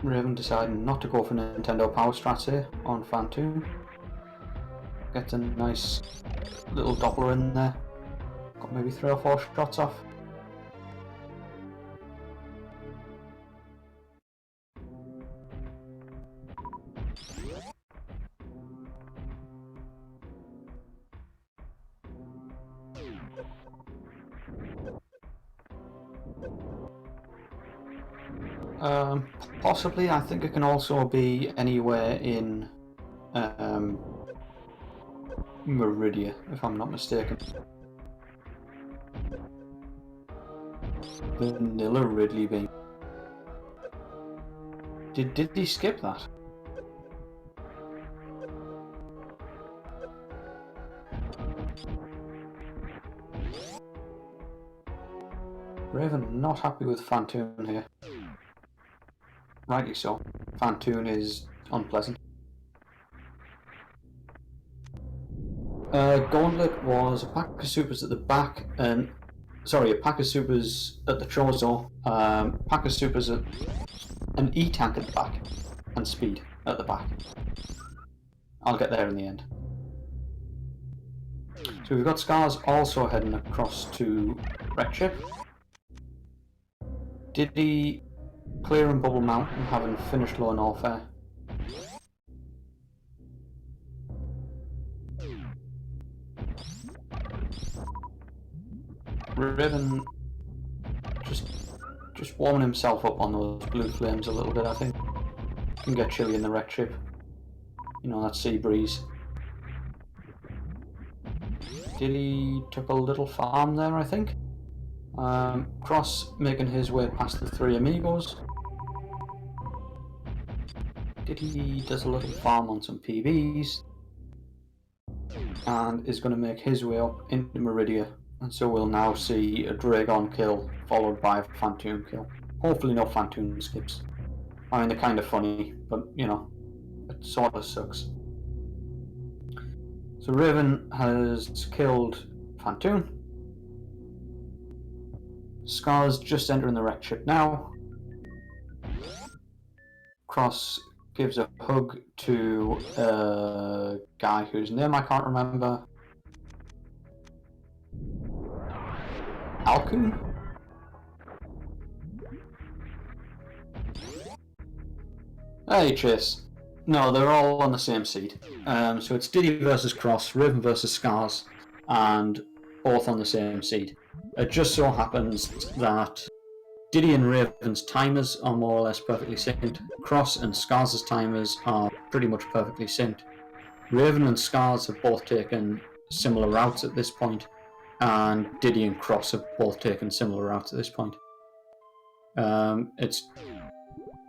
[SPEAKER 1] Raven deciding not to go for Nintendo Power Strats here on Phantom. Gets a nice little Doppler in there. Got maybe 3 or 4 shots off. Possibly, I think it can also be anywhere in Meridia, if I'm not mistaken. Vanilla Ridley being. Did he skip that? Raven not happy with Phantom here. Rightly so. Phantom is unpleasant. Gauntlet was a pack of supers at the back, and sorry, a pack of supers at the Chozo, pack of supers at an E-tank at the back, and speed at the back. I'll get there in the end. So we've got Scars also heading across to Wreck Ship. Did he clear and Bubble Mountain, having finished Lone Warfare? Raven just warming himself up on those blue flames a little bit, I think. Can get chilly in the wreck ship. You know, that sea breeze. Diddy took a little farm there, I think. Cross making his way past the 3 amigos. Diddy does a little farm on some PBs. And is going to make his way up into Meridia. And so we'll now see a Dragon kill followed by a Phantom kill. Hopefully no Phantom skips. I mean, they're kind of funny, but you know, it sort of sucks. So Raven has killed Phantom. Scar's just entering the wreck ship now. Cross gives a hug to a guy whose name I can't remember. Alcoon? Hey, Chase. No, they're all on the same seed. So it's Diddy versus Cross, Raven versus Scars, and both on the same seed. It just so happens that Diddy and Raven's timers are more or less perfectly synced. Cross and Scars' timers are pretty much perfectly synced. Raven and Scars have both taken similar routes at this point, and Diddy and Cross have both taken similar routes at this point.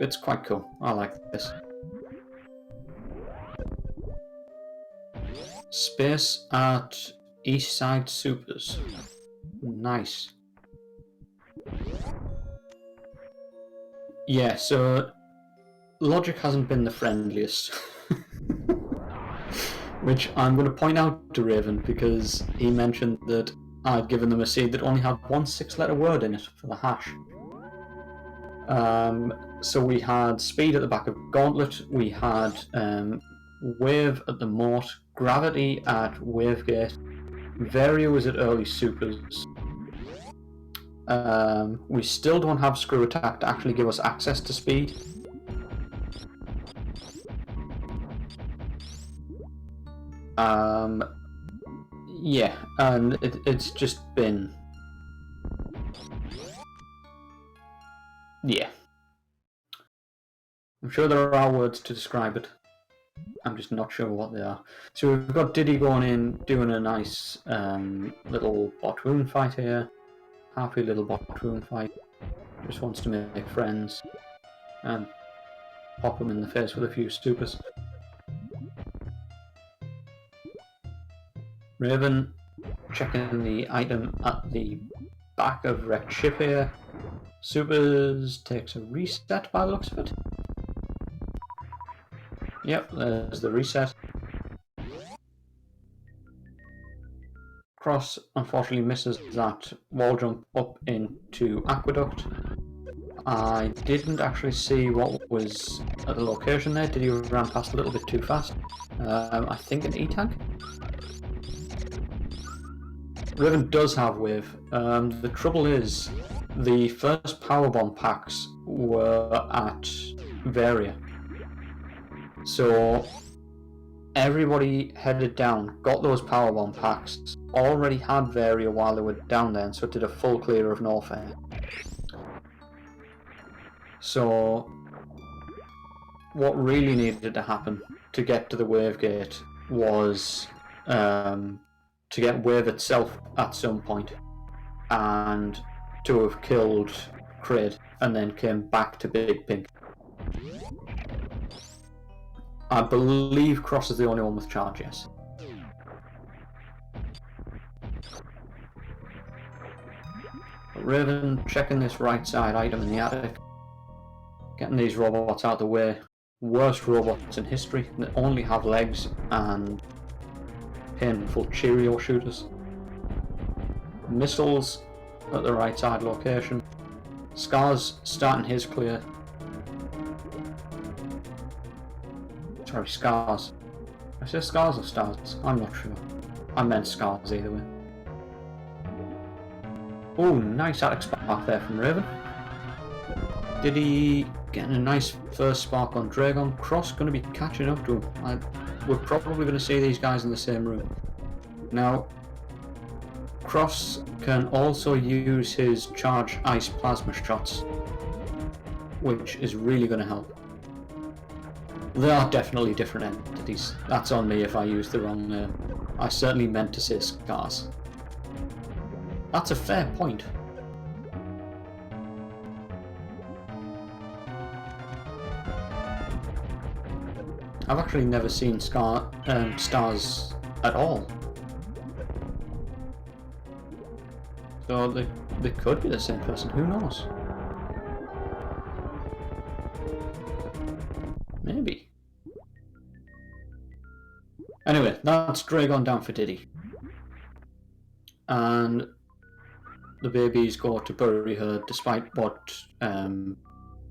[SPEAKER 1] It's quite cool. I like this. Space at East Side Supers. Nice. Yeah, so Logic hasn't been the friendliest. Which I'm going to point out to Raven because he mentioned that I'd given them a seed that only had one 6-letter word in it for the hash. So we had Speed at the back of Gauntlet, we had Wave at the Moat, Gravity at Wavegate, Varia was at Early Supers. We still don't have Screw Attack to actually give us access to Speed. Yeah, and it's just been... Yeah. I'm sure there are words to describe it. I'm just not sure what they are. So we've got Diddy going in, doing a nice little bot-woon fight here. Happy little bot-woon fight. Just wants to make friends. And pop them in the face with a few supers. Raven checking the item at the back of wrecked ship here. Supers takes a reset by the looks of it. Yep, there's the reset. Cross unfortunately misses that wall jump up into Aqueduct. I didn't actually see what was at the location there. Did he run past a little bit too fast? I think an E-tank? Raven does have Wave. The trouble is, the first Powerbomb packs were at Varia. So everybody headed down, got those Powerbomb packs, already had Varia while they were down there, and so it did a full clear of Norfair. So what really needed to happen to get to the Wave Gate was to get Wave itself at some point and to have killed Kraid and then came back to Big Pink. I believe Cross is the only one with charge, yes. Raven checking this right side item in the attic. Getting these robots out of the way. Worst robots in history that only have legs and painful Cheerio shooters. Missiles at the right side location. Scars starting his clear. Sorry, Scars. I say Scars or Stars? I'm not sure. I meant Scars either way. Oh, nice attic spark there from Raven. Diddy getting a nice first spark on Dragon. Cross going to be catching up to him. We're probably going to see these guys in the same room. Now, Cross can also use his charge ice plasma shots, which is really going to help. They are definitely different entities. That's on me if I used the wrong name. I certainly meant to say Scars. That's a fair point. I've actually never seen Stars at all. So they could be the same person, who knows? Maybe. Anyway, that's Dragon down for Diddy. And the babies go to bury her despite what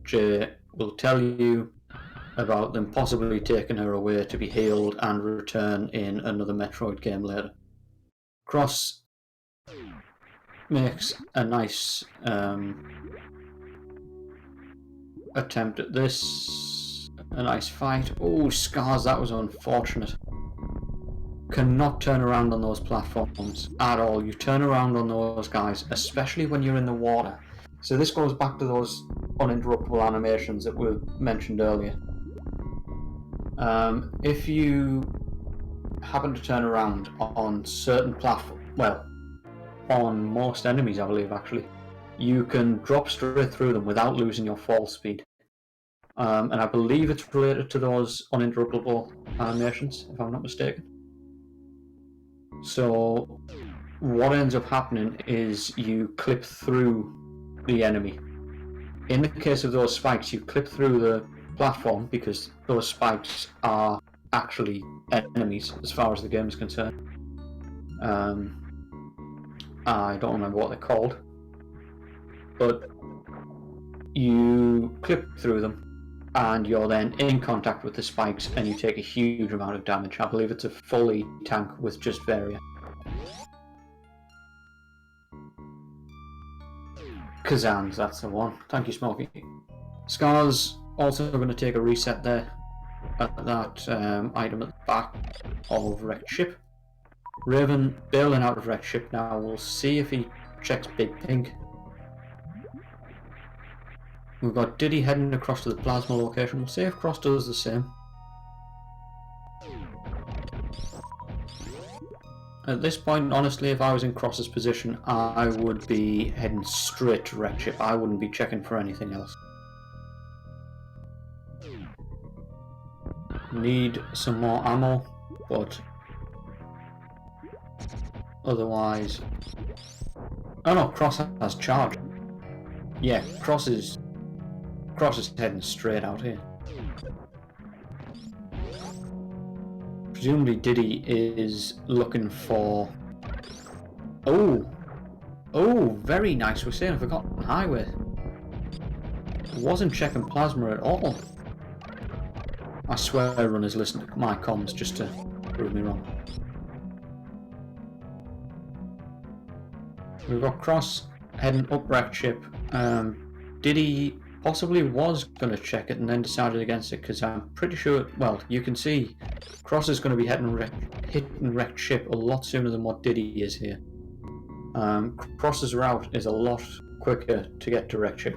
[SPEAKER 1] Jay will tell you about them possibly taking her away to be healed and return in another Metroid game later. Cross makes a nice attempt at this. a nice fight. Oh, Scars, that was unfortunate. Cannot turn around on those platforms at all. You turn around on those guys, especially when you're in the water. So this goes back to those uninterruptible animations that were mentioned earlier. If you happen to turn around on certain platforms, well, on most enemies I believe actually, you can drop straight through them without losing your fall speed. And I believe it's related to those uninterruptible animations, if I'm not mistaken. So what ends up happening is you clip through the enemy. In the case of those spikes, you clip through the platform because those spikes are actually enemies as far as the game is concerned. I don't remember what they're called, but you clip through them and you're then in contact with the spikes and you take a huge amount of damage. I believe it's a fully tank with just Varia. Kazans, that's the one. Thank you, Smokey. Scars also going to take a reset there at that item at the back of wrecked ship. Raven bailing out of wrecked ship now. We'll see if he checks Big Pink. We've got Diddy heading across to the plasma location. We'll see if Cross does the same. At this point, honestly, if I was in Cross's position, I would be heading straight to wrecked ship. I wouldn't be checking for anything else. Need some more ammo, but otherwise... Oh no, Cross has charge. Yeah, Cross is heading straight out here. Presumably Diddy is looking for... Oh, very nice. We're saying a forgotten highway. Wasn't checking plasma at all. I swear runners listen to my comms just to prove me wrong. We've got Cross heading up wrecked ship. Diddy possibly was going to check it and then decided against it because I'm pretty sure, well, you can see Cross is going to be hitting wrecked ship a lot sooner than what Diddy is here. Cross's route is a lot quicker to get to wrecked ship.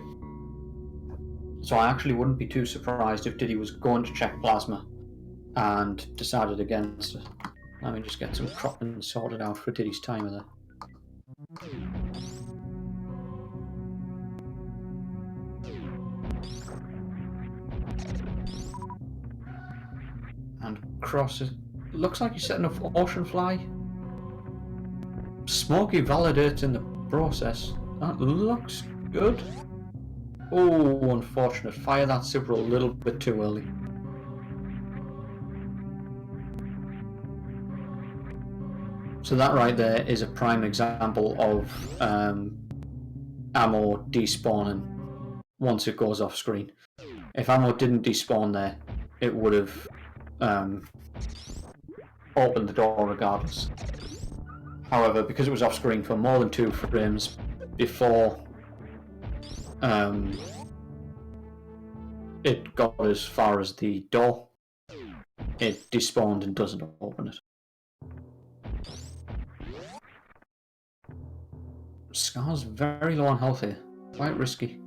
[SPEAKER 1] So I actually wouldn't be too surprised if Diddy was going to check plasma and decided against it. Let me just get some cropping sorted out for Diddy's timer there. And Cross is... looks like he's setting up for Ocean Fly. Smokey validates in the process. That looks good. Oh, unfortunate. Fire that super a little bit too early. So that right there is a prime example of ammo despawning once it goes off screen. If ammo didn't despawn there, it would have opened the door regardless. However, because it was off screen for more than 2 frames before it got as far as the door, it despawned and doesn't open it. Scar's very low on health here, quite risky.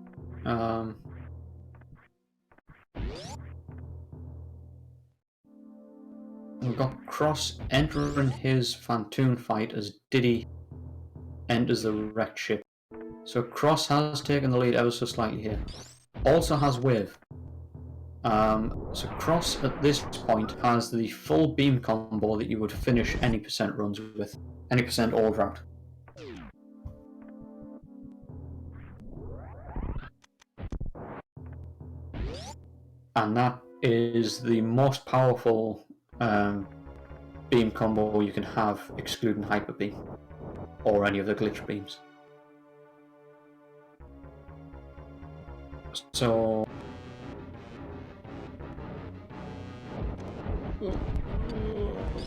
[SPEAKER 1] We've got Cross entering his Fantoon fight as Diddy enters the wrecked ship. So Cross has taken the lead ever so slightly here. Also has Wave. So Cross at this point has the full beam combo that you would finish any percent runs with, any percent old route. And that is the most powerful beam combo you can have, excluding Hyper Beam or any of the glitch beams. So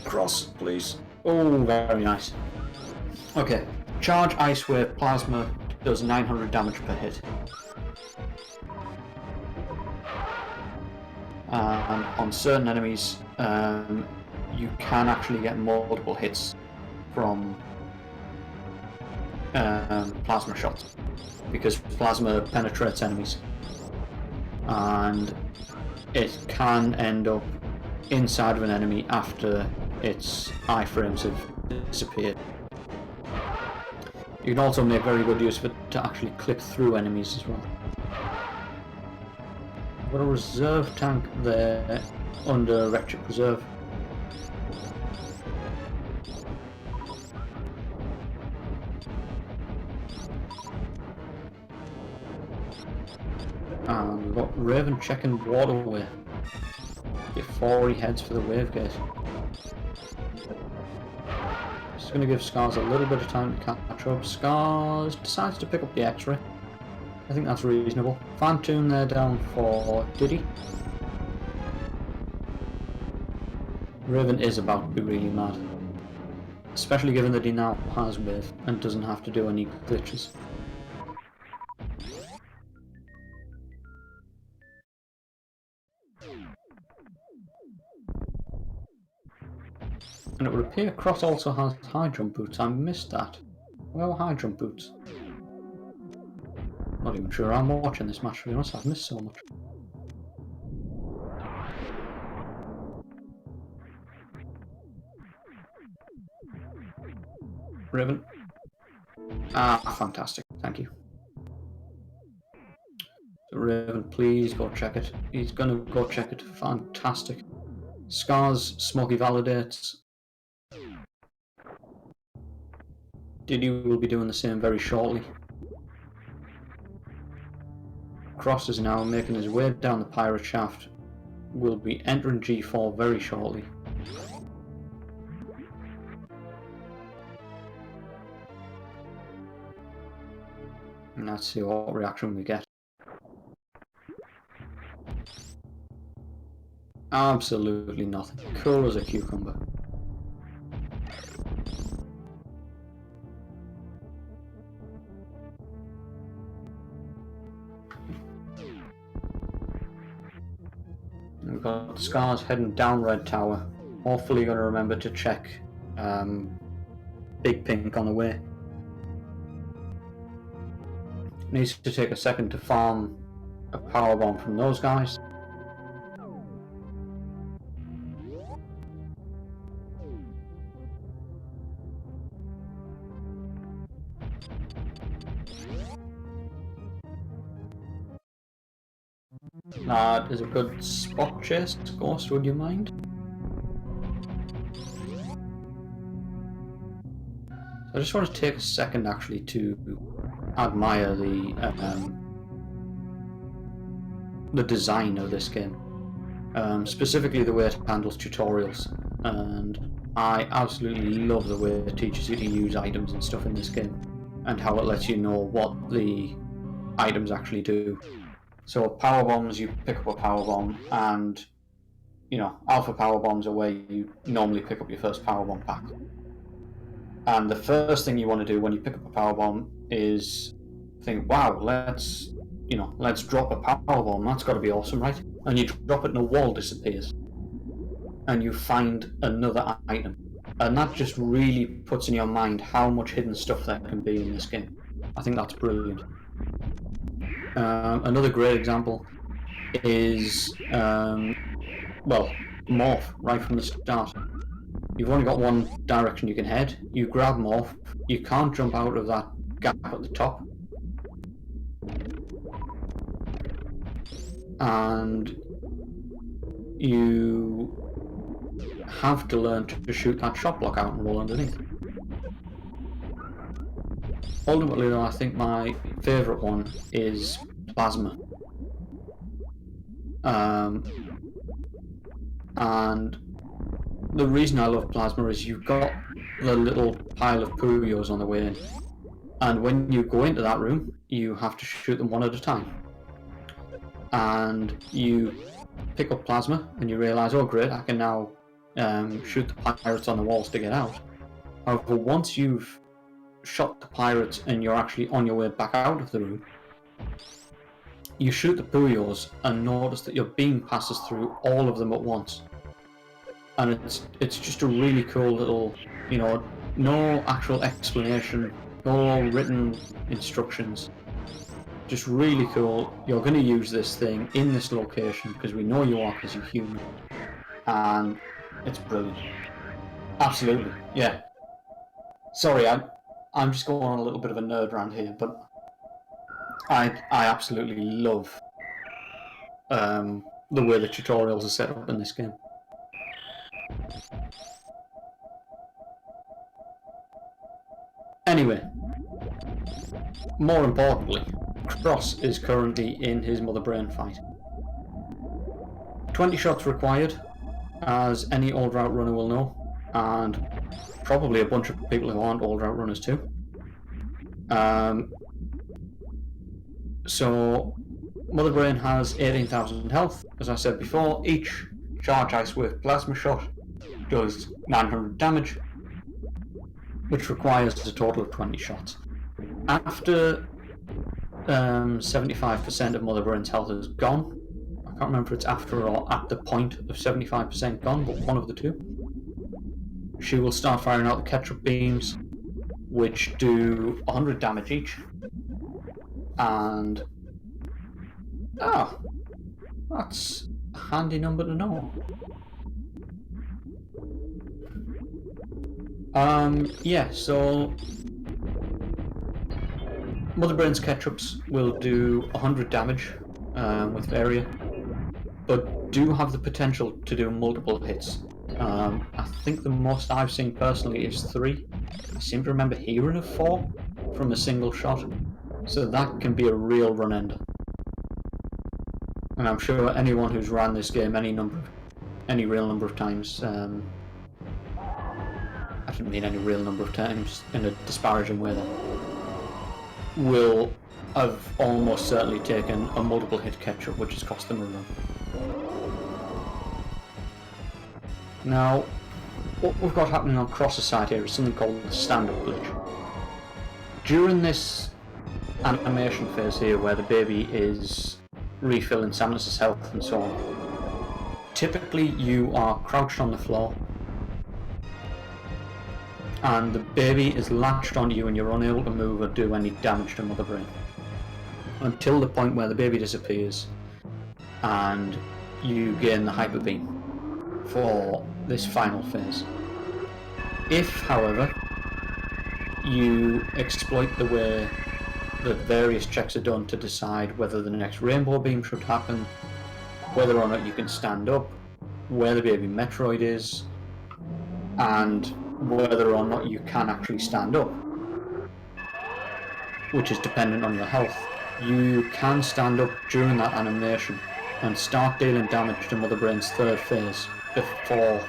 [SPEAKER 1] Cross, please. Oh, very nice. Okay, charge, ice wave, plasma does 900 damage per hit. and on certain enemies you can actually get multiple hits from plasma shots, because plasma penetrates enemies, and it can end up inside of an enemy after its iframes have disappeared. You can also make very good use of it to actually clip through enemies as well. I've got a reserve tank there under Wretched Preserve. And we've got Raven checking waterway before he heads for the wave gate. Just going to give Scars a little bit of time to catch up. Scars decides to pick up the X-ray. I think that's reasonable. Fan tune there down for Diddy. Raven is about to be really mad, especially given that he now has wave and doesn't have to do any glitches. And it would appear Cross also has high jump boots. I missed that. Where were high jump boots? Not even sure I'm watching this match, to be honest. I've missed so much. Raven. Ah, fantastic. Thank you. So Raven, please go check it. He's gonna go check it. Fantastic. Scars, Smoky validates. Diddy will be doing the same very shortly. Cross is now making his way down the pirate shaft. Will be entering G4 very shortly. And let's see what reaction we get. Absolutely nothing. Cool as a cucumber. We've got Scars heading down Red Tower. Hopefully going to remember to check Big Pink on the way. Needs to take a second to farm a power bomb from those guys. That is a good spot chase. Ghost, would you mind? I just want to take a second actually to admire the design of this game, specifically the way it handles tutorials, and I absolutely love the way it teaches you to use items and stuff in this game, and how it lets you know what the items actually do. So power bombs, you pick up a power bomb, and alpha power bombs are where you normally pick up your first power bomb pack. And the first thing you want to do when you pick up a power bomb is think, wow, let's drop a power bomb. That's got to be awesome, right? And you drop it and a wall disappears, and you find another item, and that just really puts in your mind how much hidden stuff there can be in this game. I think that's brilliant. Another great example is morph right from the start. You've only got one direction you can head. You grab morph. You can't jump out of that gap at the top, and you have to learn to shoot that shot block out and roll underneath. Ultimately though, I think my favourite one is Plasma. And the reason I love Plasma is you've got the little pile of Puyos on the way in, and when you go into that room you have to shoot them one at a time, and you pick up Plasma and you realise, oh great, I can now shoot the pirates on the walls to get out. However, once you've shot the pirates and you're actually on your way back out of the room, you shoot the Puyos and notice that your beam passes through all of them at once. And it's just a really cool little, you know, no actual explanation, no written instructions. Just really cool. You're going to use this thing in this location because we know you are because you're human. And it's brilliant. Absolutely, yeah. Sorry, I'm just going on a little bit of a nerd rant here, but I absolutely love the way the tutorials are set up in this game. Anyway, more importantly, Cross is currently in his Mother Brain fight. 20 shots required, as any old route runner will know, and probably a bunch of people who aren't old route runners too. So, Mother Brain has 18,000 health. As I said before, each charge Ice Wave Plasma shot does 900 damage, which requires a total of 20 shots. After 75% of Mother Brain's health is gone, I can't remember if it's after or at the point of 75% gone, but one of the two, she will start firing out the ketchup beams, which do 100 damage each. And that's a handy number to know. Yeah, so Mother Brain's ketchups will do 100 damage with Varia, but do have the potential to do multiple hits. I think the most I've seen personally is 3. I seem to remember hearing of 4 from a single shot, so that can be a real run ender. And I'm sure anyone who's ran this game any real number of times, I didn't mean any real number of times in a disparaging way there, will have almost certainly taken a multiple hit ketchup which has cost them a run. Now, what we've got happening on Cross's side here is something called the stand-up glitch. During this animation phase here where the baby is refilling Samus's health and so on, typically you are crouched on the floor and the baby is latched onto you and you're unable to move or do any damage to Mother Brain until the point where the baby disappears and you gain the hyper beam for this final phase. If, however, you exploit the way that various checks are done to decide whether the next rainbow beam should happen, whether or not you can stand up, where the baby Metroid is, and whether or not you can actually stand up, which is dependent on your health. You can stand up during that animation and start dealing damage to Mother Brain's third phase before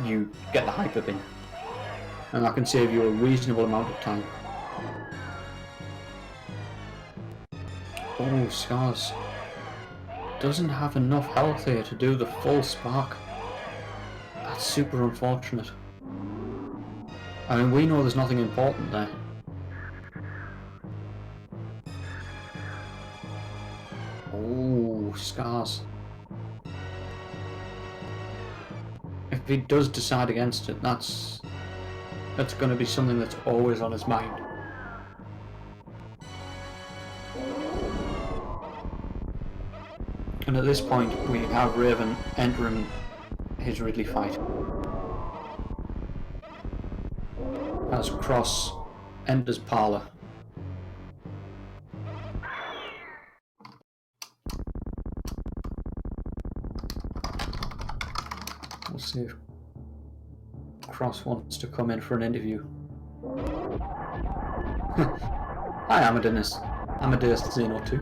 [SPEAKER 1] you get the hyper beam, and that can save you a reasonable amount of time. Oh, Scars doesn't have enough health here to do the full spark. That's super unfortunate. I mean, we know there's nothing important there. Oh, Scars. If he does decide against it, that's going to be something that's always on his mind. And at this point, we have Raven entering his Ridley fight as Cross enters Parlour. We'll see if Cross wants to come in for an interview. Hi, Amadeus Xeno 2.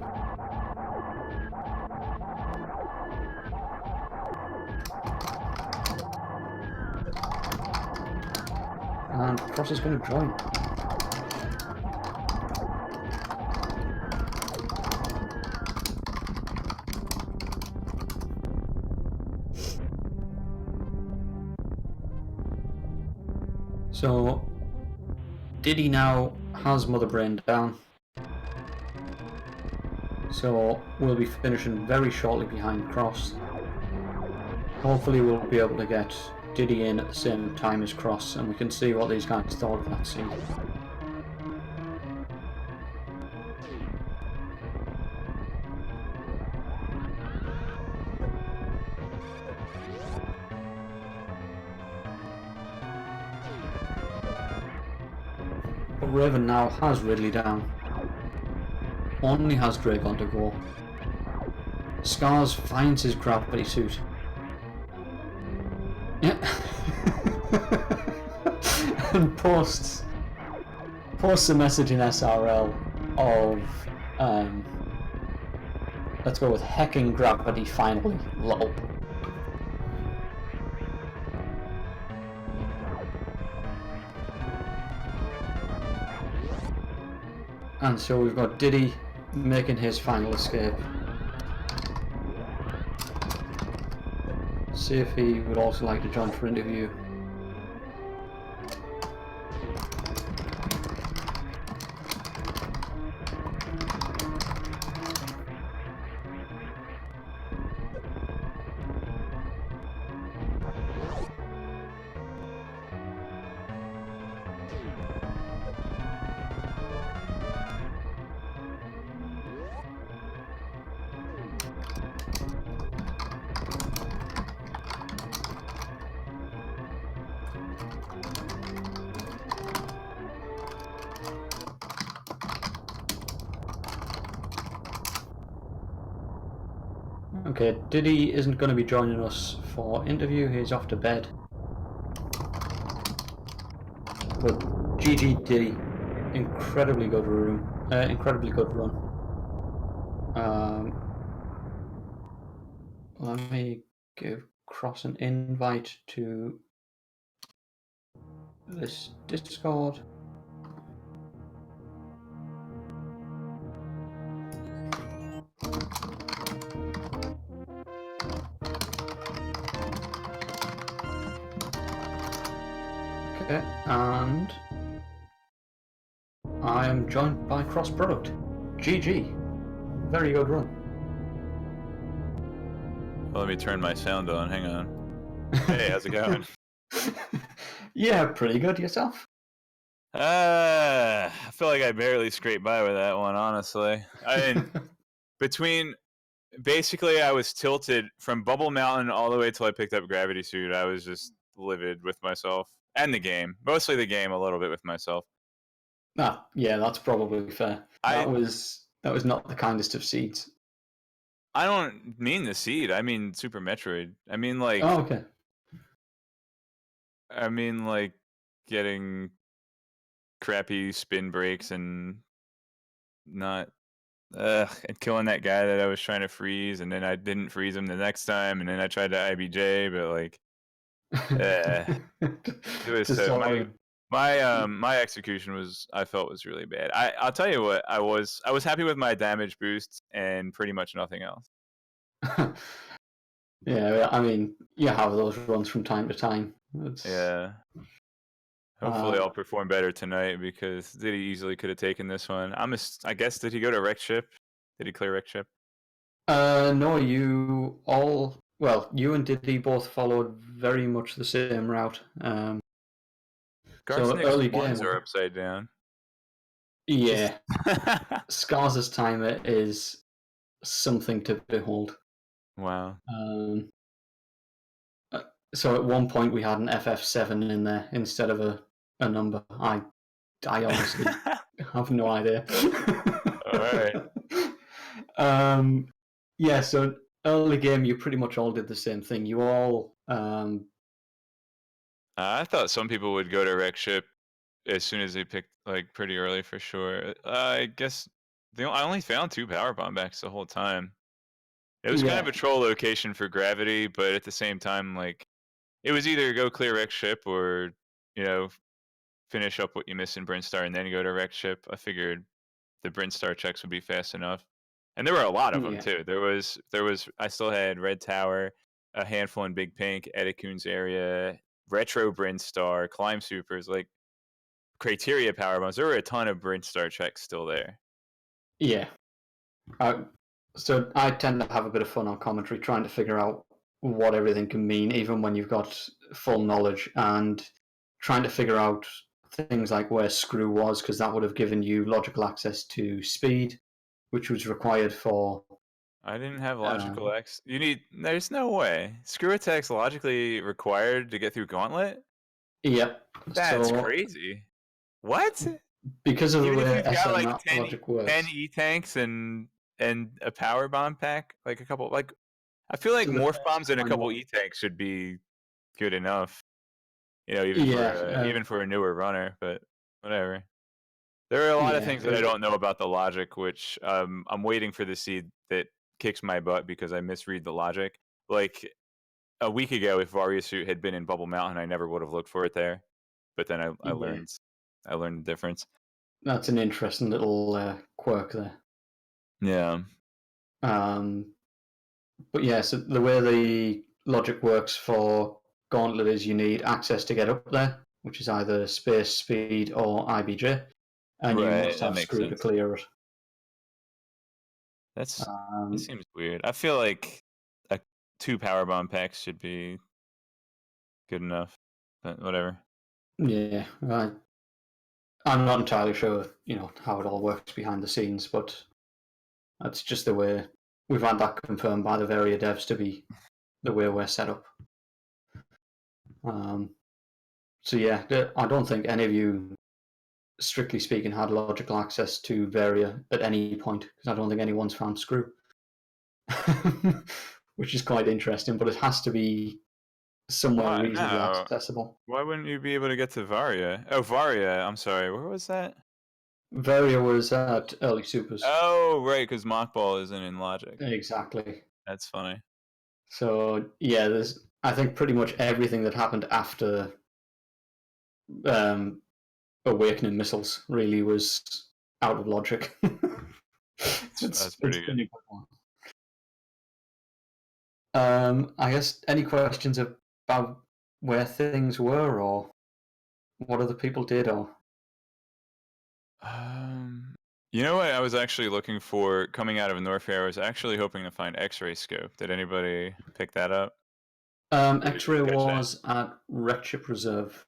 [SPEAKER 1] And Cross is going to join. So, Diddy now has Mother Brain down. So we'll be finishing very shortly behind Cross. Hopefully we'll be able to get Diddy in at the same time as Cross, and we can see what these guys thought of that scene. But Raven now has Ridley down. Only has Dragon to go. Scars finds his gravity suit. Yeah. And posts a message in SRL of let's go with hecking gravity finally, lol. And so we've got Diddy making his final escape. See if he would also like to join for interview. Okay, Diddy isn't going to be joining us for interview, he's off to bed. But GG Diddy, incredibly good run. Let me give Cross an invite to this Discord. Okay, and I am joined by crossproduct. GG. Very good run.
[SPEAKER 2] Well, let me turn my sound on. Hang on. Hey, how's it going?
[SPEAKER 1] Yeah, pretty good. Yourself?
[SPEAKER 2] I feel like I barely scraped by with that one, honestly. Basically, I was tilted from Bubble Mountain all the way till I picked up Gravity Suit. I was just livid with myself and the game. Mostly the game, a little bit with myself.
[SPEAKER 1] Yeah, that's probably fair. That was not the kindest of seeds.
[SPEAKER 2] I don't mean the seed. I mean Super Metroid. I mean like.
[SPEAKER 1] Oh, okay.
[SPEAKER 2] I mean like getting crappy spin breaks and not. And killing that guy that I was trying to freeze, and then I didn't freeze him the next time, and then I tried to IBJ, but like, it was so my execution I felt was really bad. I'll tell you what, I was happy with my damage boosts and pretty much nothing else.
[SPEAKER 1] Yeah, I mean, you have those runs from time to time.
[SPEAKER 2] Yeah. Hopefully I'll perform better tonight because Diddy easily could have taken this one. I guess, did he go to wreck ship? Did he clear wreck ship?
[SPEAKER 1] No, you and Diddy both followed very much the same route. So early
[SPEAKER 2] ones
[SPEAKER 1] game
[SPEAKER 2] are upside down.
[SPEAKER 1] Yeah. Scars' timer is something to behold.
[SPEAKER 2] Wow.
[SPEAKER 1] So at one point we had an FF7 in there instead of a number. I honestly have no idea.
[SPEAKER 2] All
[SPEAKER 1] right. Yeah, so early game you pretty much all did the same thing. You all
[SPEAKER 2] I thought some people would go to wreck ship as soon as they picked, like, pretty early for sure. I guess I only found 2 power bomb backs the whole time. It was kind of a troll location for gravity, but at the same time, like, it was either go clear wreck ship or, you know, finish up what you missed in Brinstar and then go to wreck ship. I figured the Brinstar checks would be fast enough. And there were a lot of them too. There was I still had Red Tower, a handful in Big Pink, Edicoon's area, Retro Brinstar, Climb Supers. Like, criteria power bombs, there were a ton of Brinstar checks still there.
[SPEAKER 1] Yeah. So I tend to have a bit of fun on commentary trying to figure out what everything can mean, even when you've got full knowledge, and trying to figure out things like where screw was, because that would have given you logical access to speed, which was required for.
[SPEAKER 2] I didn't have logical X. There's no way. Screw attack's logically required to get through Gauntlet?
[SPEAKER 1] Yep.
[SPEAKER 2] That's
[SPEAKER 1] So
[SPEAKER 2] crazy. What?
[SPEAKER 1] because of the
[SPEAKER 2] Even if
[SPEAKER 1] way
[SPEAKER 2] you've got like
[SPEAKER 1] SMRAT
[SPEAKER 2] 10,
[SPEAKER 1] logic works,
[SPEAKER 2] 10 E-tanks and a power bomb pack, like a couple, like I feel like
[SPEAKER 1] so the
[SPEAKER 2] morph
[SPEAKER 1] first
[SPEAKER 2] bombs and a
[SPEAKER 1] time
[SPEAKER 2] couple
[SPEAKER 1] one,
[SPEAKER 2] E-tanks should be good enough. You know,
[SPEAKER 1] yeah,
[SPEAKER 2] even for a newer runner, but whatever. There are a lot of
[SPEAKER 1] yeah,
[SPEAKER 2] things that I don't know about the logic, which I'm waiting for the seed that kicks my butt because I misread the logic. Like a week ago, if Varia suit had been in Bubble Mountain, I never would have looked for it there. But then I
[SPEAKER 1] yeah.
[SPEAKER 2] learned the difference.
[SPEAKER 1] That's an interesting little quirk there.
[SPEAKER 2] Yeah.
[SPEAKER 1] But yeah, so the way the logic works for Gauntlet is you need access to get up there, which is either space, speed, or IBJ, and you
[SPEAKER 2] Right.
[SPEAKER 1] must
[SPEAKER 2] That
[SPEAKER 1] have
[SPEAKER 2] makes
[SPEAKER 1] screw to
[SPEAKER 2] sense.
[SPEAKER 1] clear it.
[SPEAKER 2] That
[SPEAKER 1] Um,
[SPEAKER 2] seems weird. I feel like 2 power bomb packs should be good enough. But whatever.
[SPEAKER 1] yeah, I'm not entirely sure, how it all works behind the scenes, but that's just the way we've had that confirmed by the Varia devs to be the way we're set up. So yeah, I don't think any of you, strictly speaking, had logical access to Varia at any point, because I don't think anyone's found screw. Which is quite interesting, but it has to be somewhere
[SPEAKER 2] Why?
[SPEAKER 1] reasonably
[SPEAKER 2] No.
[SPEAKER 1] accessible.
[SPEAKER 2] Why wouldn't you be able to get to Varia? Oh, Varia. I'm sorry. Where was that?
[SPEAKER 1] Varia was at early supers.
[SPEAKER 2] Oh, right, because Mockball isn't in Logic.
[SPEAKER 1] Exactly.
[SPEAKER 2] That's funny.
[SPEAKER 1] So yeah, there's I think pretty much everything that happened after Awakening Missiles really was out of logic.
[SPEAKER 2] That's
[SPEAKER 1] it's
[SPEAKER 2] pretty good.
[SPEAKER 1] pretty good. I guess any questions about where things were or what other people did or
[SPEAKER 2] You know what I was actually looking for coming out of Norfair? I was actually hoping to find X-ray scope. Did anybody pick that up? Or did you
[SPEAKER 1] X-ray
[SPEAKER 2] catch that?
[SPEAKER 1] was at Wretched Reserve.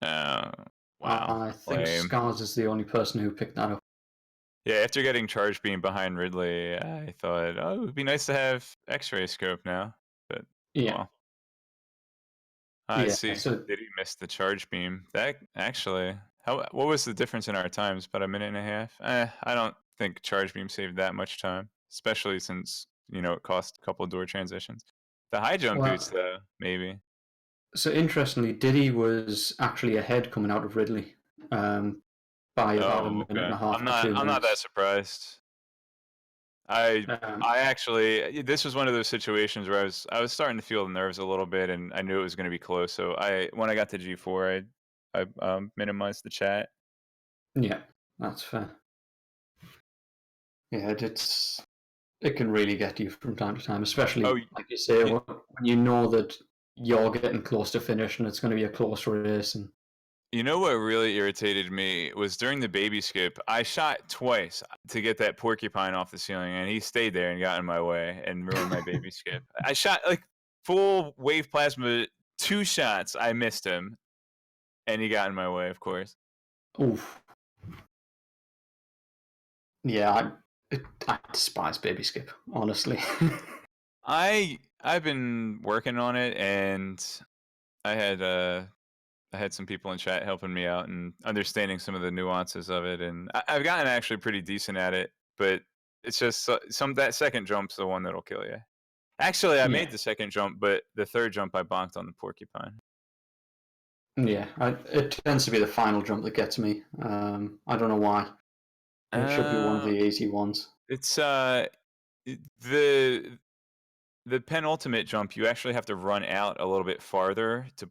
[SPEAKER 2] Oh, wow.
[SPEAKER 1] I think
[SPEAKER 2] Lame.
[SPEAKER 1] Scars is the only person who picked that up.
[SPEAKER 2] Yeah, after getting charge beam behind Ridley, I thought, oh, it would be nice to have X-ray scope now. But,
[SPEAKER 1] Yeah,
[SPEAKER 2] well, I
[SPEAKER 1] yeah.
[SPEAKER 2] see.
[SPEAKER 1] So
[SPEAKER 2] Did he miss the charge beam? That actually, what was the difference in our times? About a minute and a half? I don't think charge beam saved that much time, especially since, it cost a couple of door transitions. The high jump boots,
[SPEAKER 1] well,
[SPEAKER 2] though, maybe.
[SPEAKER 1] so interestingly, Diddy was actually ahead coming out of Ridley, by about a
[SPEAKER 2] Oh,
[SPEAKER 1] minute and
[SPEAKER 2] okay.
[SPEAKER 1] a half to two
[SPEAKER 2] I'm not that
[SPEAKER 1] minutes.
[SPEAKER 2] surprised. I
[SPEAKER 1] Um,
[SPEAKER 2] I actually this was one of those situations where I was starting to feel the nerves a little bit, and I knew it was going to be close. So when I got to G4, I minimized the chat.
[SPEAKER 1] yeah, that's fair. Yeah, it can really get you from time to time,
[SPEAKER 2] Oh,
[SPEAKER 1] especially like you say when you know that you're getting close to finish and it's going to be a close race. And
[SPEAKER 2] you know what really irritated me was during the baby skip. I shot twice to get that porcupine off the ceiling, and he stayed there and got in my way and ruined my baby skip. I shot like full wave plasma, 2 shots. I missed him, and he got in my way, of course.
[SPEAKER 1] oof, yeah, I despise baby skip, honestly.
[SPEAKER 2] I've been working on it, and I had I had some people in chat helping me out and understanding some of the nuances of it, and I've gotten actually pretty decent at it. But it's just that second jump's the one that'll kill you. Actually, I
[SPEAKER 1] Yeah,
[SPEAKER 2] made the second jump, but the third jump I bonked on the porcupine.
[SPEAKER 1] yeah. It tends to be the final jump that gets me. I don't know why. It should be one of
[SPEAKER 2] Uh,
[SPEAKER 1] the easy ones.
[SPEAKER 2] it's the penultimate jump. You actually have to run out a little bit farther to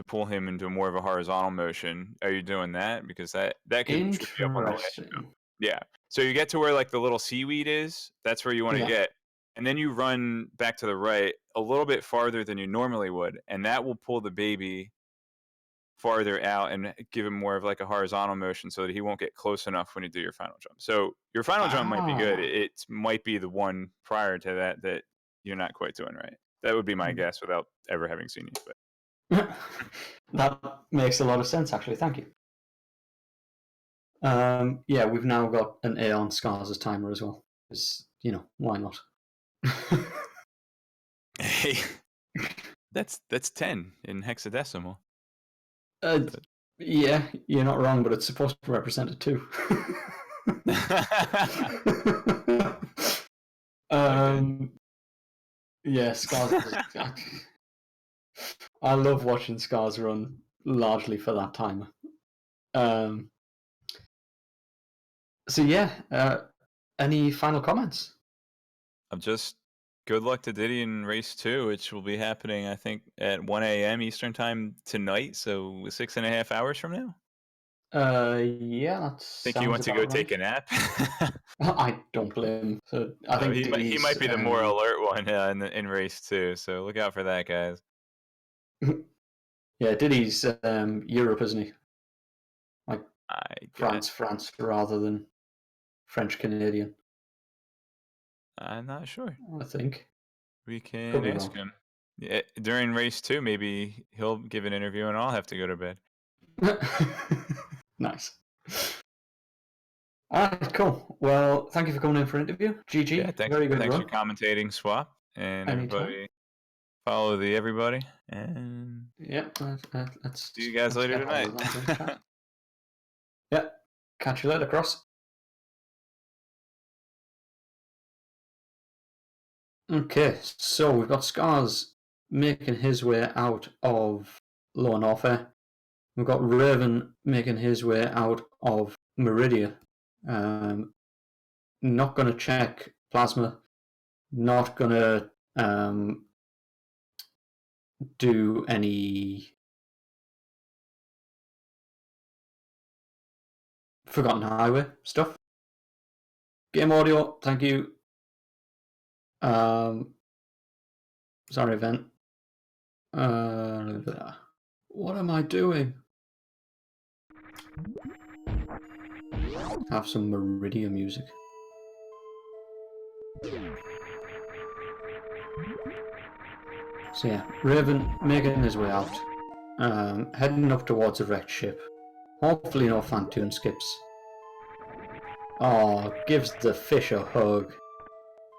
[SPEAKER 2] pull him into more of a horizontal motion. Are you doing that? Because that could trip you up on the last jump.
[SPEAKER 1] Interesting.
[SPEAKER 2] Yeah. So you get to where like the little seaweed is. That's where you want to
[SPEAKER 1] Yeah.
[SPEAKER 2] get, and then you run back to the right a little bit farther than you normally would, and that will pull the baby farther out and give him more of like a horizontal motion so that he won't get close enough when you do your final jump. So your final jump might be good. It might be the one prior to that you're not quite doing right. That would be my guess without ever having seen you. But
[SPEAKER 1] that makes a lot of sense, actually. Thank you. Yeah, we've now got an A on Scars' timer as well. Because, why not?
[SPEAKER 2] Hey, that's 10 in hexadecimal.
[SPEAKER 1] Yeah, you're not wrong, but it's supposed to represent a 2. Yeah, Scars. I love watching Scars run largely for that timer. So yeah, any final comments?
[SPEAKER 2] I'm just good luck to Diddy in race 2, which will be happening, I think, at 1 a.m. Eastern time tonight, so 6.5 hours from now.
[SPEAKER 1] Yeah, that
[SPEAKER 2] think you want to go
[SPEAKER 1] right.
[SPEAKER 2] take a nap?
[SPEAKER 1] I don't blame him. So I think
[SPEAKER 2] he might be the more alert one in race 2, so look out for that, guys.
[SPEAKER 1] Yeah, Diddy's Europe, isn't he? Like France rather than French Canadian.
[SPEAKER 2] I'm not sure.
[SPEAKER 1] I think
[SPEAKER 2] we can ask him. Yeah, during race 2, maybe he'll give an interview and I'll have to go to bed.
[SPEAKER 1] Nice. All right, cool. Well, thank you for coming in for an interview. GG.
[SPEAKER 2] Yeah, thanks for commentating, Swap, and everybody follow the everybody. And
[SPEAKER 1] yeah, let's
[SPEAKER 2] see you guys later tonight.
[SPEAKER 1] Yeah, catch you later, Cross. Okay, so we've got Scars making his way out of Lower Norfair. We've got Raven making his way out of Meridia. Not going to check Plasma. Not going to do any Forgotten Highway stuff. Game audio, thank you. Sorry, event. What am I doing? Have some Meridia music. So yeah, Raven making his way out. Heading up towards a wrecked ship. Hopefully no Fantoon skips. Oh, gives the fish a hug.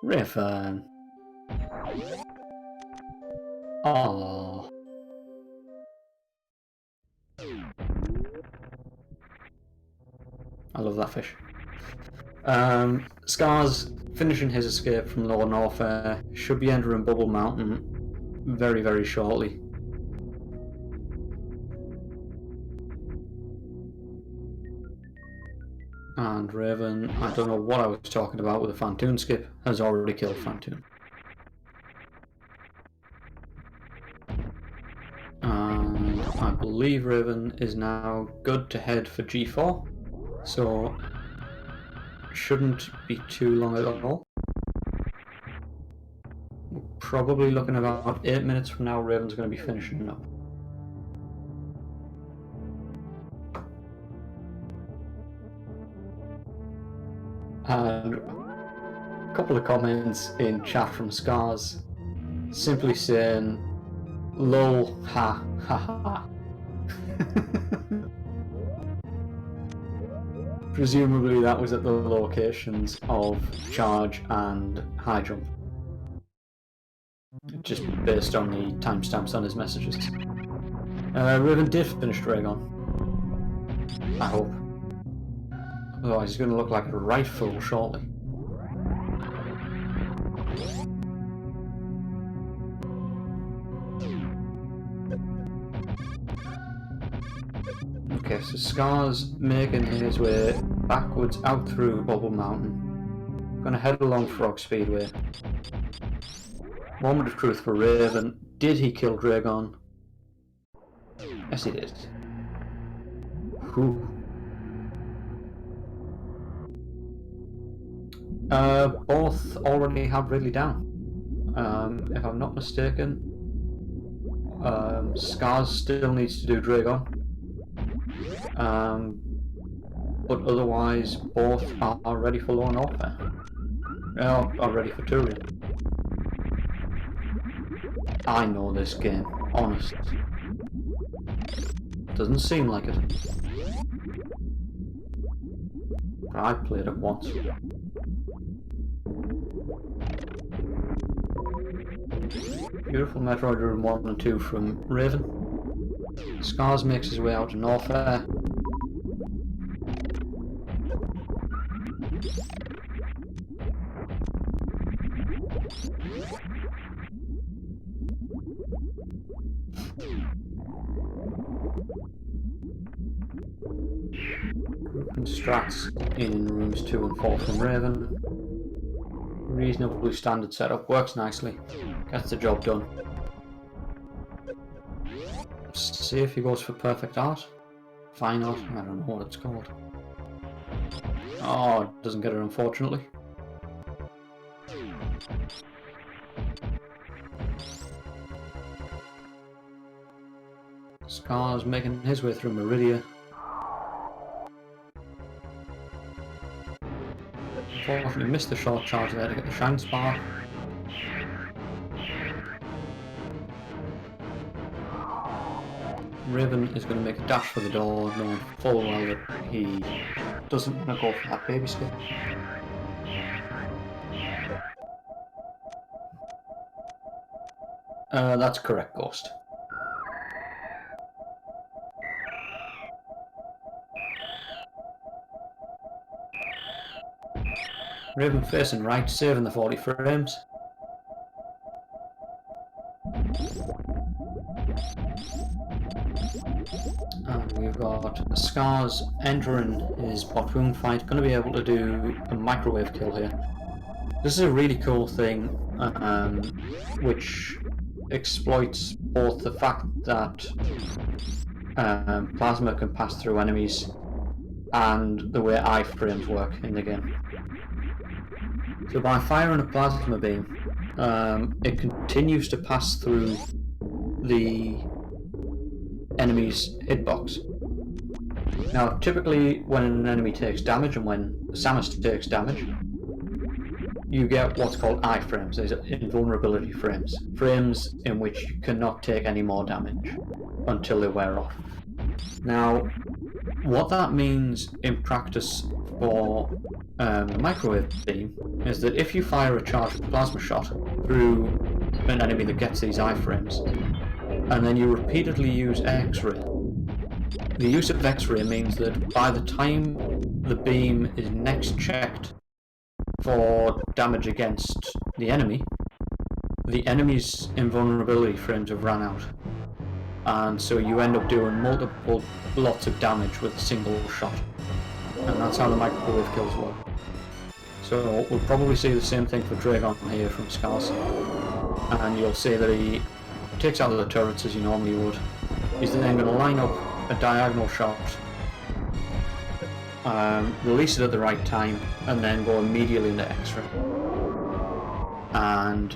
[SPEAKER 1] Raven. Oh. I love that fish. Scars finishing his escape from Lower Norfair should be entering Bubble Mountain very, very shortly. And Raven, I don't know what I was talking about with a Fantoon skip, has already killed Fantoon. And I believe Raven is now good to head for G4, so shouldn't be too long at all. We're probably looking about 8 minutes from now, Raven's going to be finishing up. And a couple of comments in chat from Scars simply saying lol, ha, ha, ha. Presumably that was at the locations of Charge and High Jump. Just based on the timestamps on his messages. Raven did finish Dragon. I hope. Otherwise he's going to look like a right fool shortly. Okay, so Scars making his way backwards out through Bubble Mountain. Gonna head along Frog Speedway. Moment of truth for Raven. Did he kill Dragon? Yes, he did. Whew. Both already have Ridley down. If I'm not mistaken, Scars still needs to do Dragon. But otherwise both are ready for lone warfare. Are ready for touring. I know this game, honest. Doesn't seem like it. But I played it once. Beautiful Metroid Room 1 and 2 from Raven. Skars makes his way out to Norfair. And strats in rooms 2 and 4 from Raven. Reasonably standard setup, works nicely, gets the job done. See if he goes for perfect art. Fine art, I don't know what it's called. Oh, doesn't get it unfortunately. Skars making his way through Meridia. Unfortunately missed the short charge there to get the Shine Spark. Raven is going to make a dash for the door, knowing full well that he doesn't want to go for that baby skip. That's correct, Ghost. Raven facing right, saving the 40 frames. And we've got Skars entering his Botwoon fight, going to be able to do a microwave kill here. This is a really cool thing, which exploits both the fact that plasma can pass through enemies and the way iframes work in the game. So by firing a plasma beam, it continues to pass through the enemy's hitbox. Now typically when an enemy takes damage and when Samus takes damage, you get what's called iframes. These are invulnerability frames. Frames in which you cannot take any more damage until they wear off. Now what that means in practice for the microwave beam is that if you fire a charged plasma shot through an enemy that gets these iframes, and then you repeatedly use X-ray, the use of X-ray means that by the time the beam is next checked for damage against the enemy's invulnerability frames have run out. And so you end up doing multiple lots of damage with a single shot. And that's how the microwave kills work. So we'll probably see the same thing for Dragon here from Skars. And you'll see that he takes out the turrets as you normally would. He's then going to line up a diagonal shot, release it at the right time, and then go immediately into X-ray. And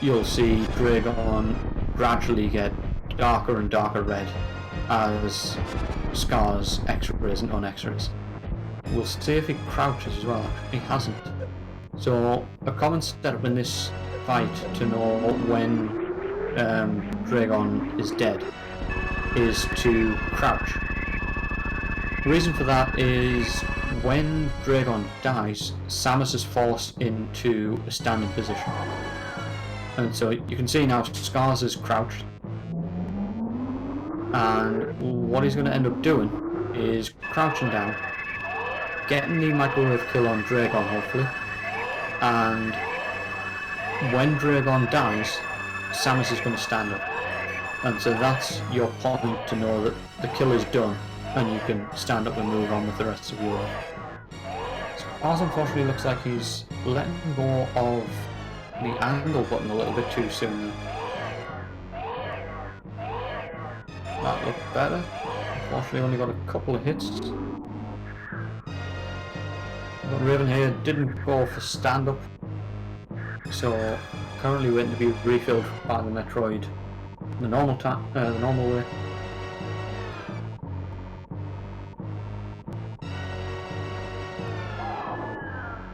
[SPEAKER 1] you'll see Dragon gradually get darker and darker red as Skars X-rays and un-X-rays. We'll see if he crouches as well. He hasn't. So a common setup in this fight to know when Dragon is dead is to crouch. The reason for that is when Dragon dies, Samus is forced into a standing position. And so you can see now Skars is crouched. And what he's going to end up doing is crouching down, getting the microwave kill on Dragon hopefully, and when Dragon dies, Samus is going to stand up. And so that's your point to know that the kill is done and you can stand up and move on with the rest of your life. Skars unfortunately looks like he's letting go of the angle button a little bit too soon. That looked better. Unfortunately only got a couple of hits. But Raven here didn't go for stand up, so currently waiting to be refilled by the Metroid the normal way.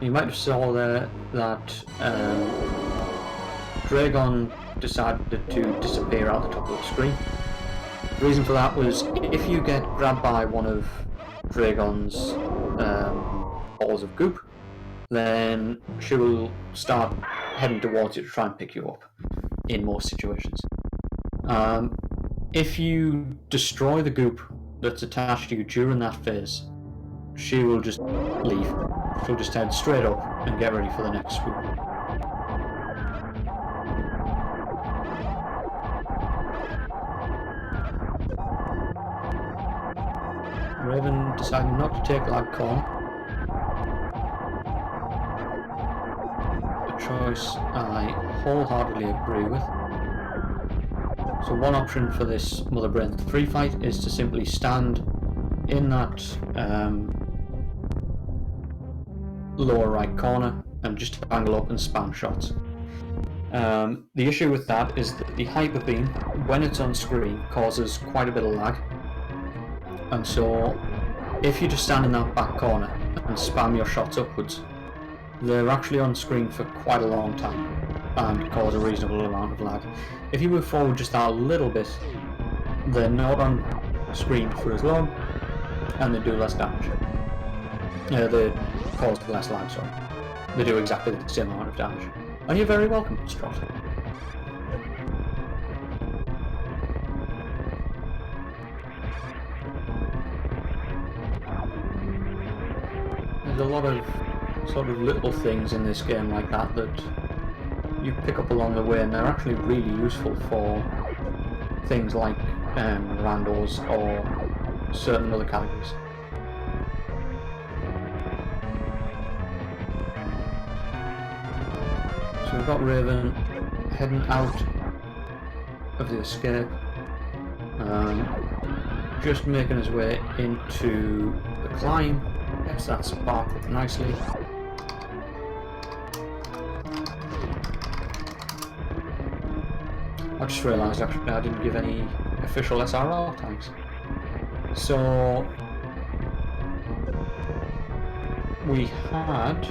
[SPEAKER 1] You might have saw there that Dragon decided to disappear out the top of the screen. The reason for that was if you get grabbed by one of Dragon's balls of goop, then she will start heading towards you to try and pick you up in most situations. If you destroy the goop that's attached to you during that phase, she will just leave. She'll just head straight up and get ready for the next swoop. Raven decided not to take lag corner. A choice I wholeheartedly agree with. So one option for this Mother Brain 3 fight is to simply stand in that lower right corner and just angle up and spam shots. The issue with that is that the hyper beam, when it's on screen, causes quite a bit of lag, and so if you just stand in that back corner and spam your shots upwards, they're actually on screen for quite a long time and cause a reasonable amount of lag. If you move forward just that little bit, they're not on screen for as long and they do less damage. They cause less lag, sorry. They do exactly the same amount of damage. And you're very welcome, Strot. There's a lot of sort of little things in this game like that that you pick up along the way, and they're actually really useful for things like randos or certain other categories. So we've got Raven heading out of the escape, just making his way into the climb. Gets that spark up nicely. I just realised actually I didn't give any official SRL tags. So we had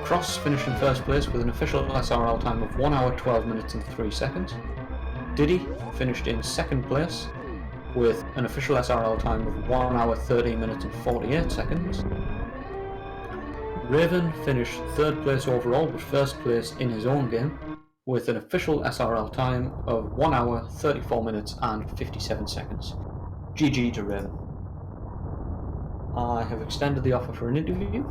[SPEAKER 1] Cross finished in first place with an official SRL time of 1 hour 12 minutes and 3 seconds. Diddy finished in second place with an official SRL time of 1 hour 13 minutes and 48 seconds. Raven finished third place overall, but first place in his own game with an official SRL time of 1 hour 34 minutes and 57 seconds. GG to Raven. I have extended the offer for an interview.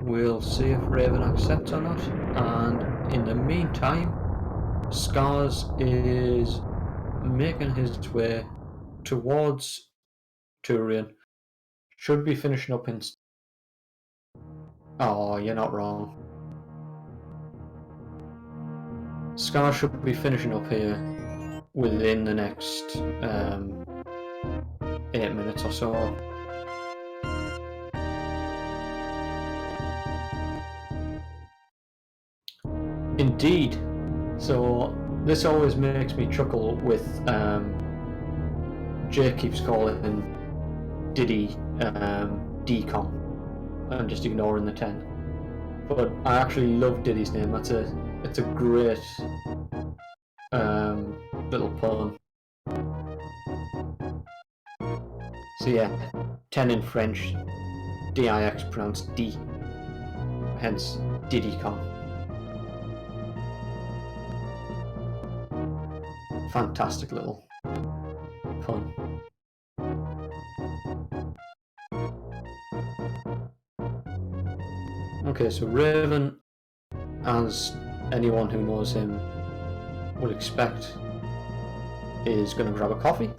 [SPEAKER 1] We'll see if Raven accepts or not, and in the meantime, Scars is making his way towards Turian. Should be finishing up in... Oh, you're not wrong. Scars should be finishing up here within the next 8 minutes or so. Indeed. So this always makes me chuckle with Jay keeps calling Diddy D10kong and just ignoring the 10. But I actually love Diddy's name. It's a great little pun. So yeah, 10 in French, D-I-X pronounced D, hence Di10kong. Fantastic little pun. Okay, so Raven, as anyone who knows him would expect, is going to grab a coffee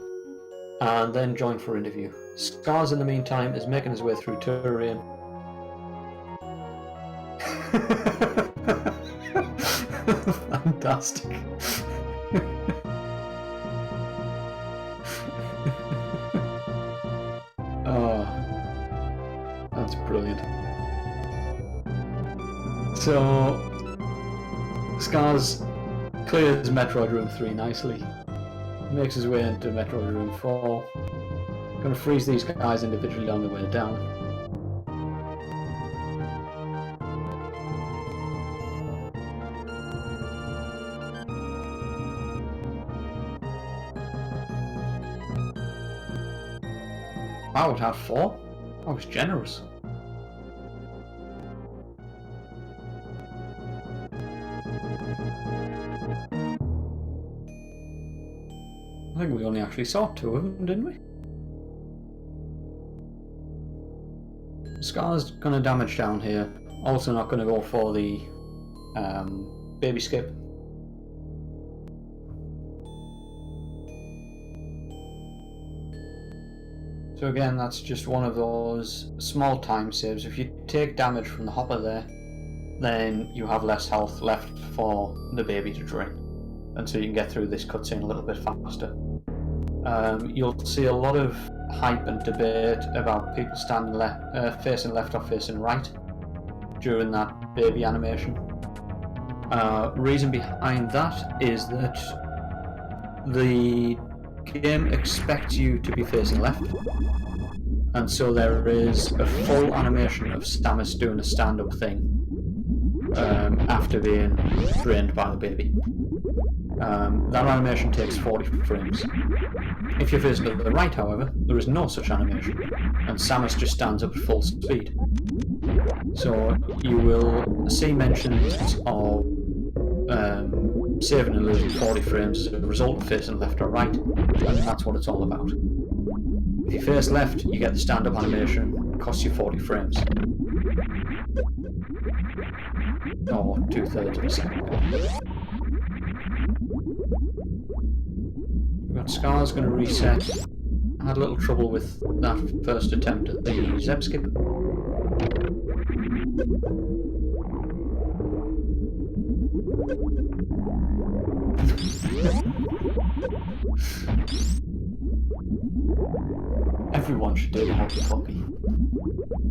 [SPEAKER 1] and then join for interview. Scars in the meantime is making his way through Turian. Fantastic. Oh, that's brilliant. So Scars clears Metroid Room 3 nicely, makes his way into Metroid Room 4, Gonna freeze these guys individually on the way down. I would have 4. I was generous. I think we only actually saw 2 of them, didn't we? Scar's gonna damage down here. Also not gonna go for the baby skip. So again, that's just one of those small time saves. If you take damage from the hopper there, then you have less health left for the baby to drain. And so you can get through this cutscene a little bit faster. You'll see a lot of hype and debate about people standing facing left or facing right during that baby animation. Reason behind that is that the game expects you to be facing left, and so there is a full animation of Samus doing a stand-up thing after being drained by the baby. That animation takes 40 frames. If you're facing to the right, however, there is no such animation, and Samus just stands up at full speed. So you will see mentions of saving and losing 40 frames as a result of facing left or right, and that's what it's all about. If you face left, you get the stand-up animation, it costs you 40 frames. Or 2/3 of a second. We've got Scar's going to reset. I had a little trouble with that first attempt at the Zeb skip. Everyone should do the hockey copy.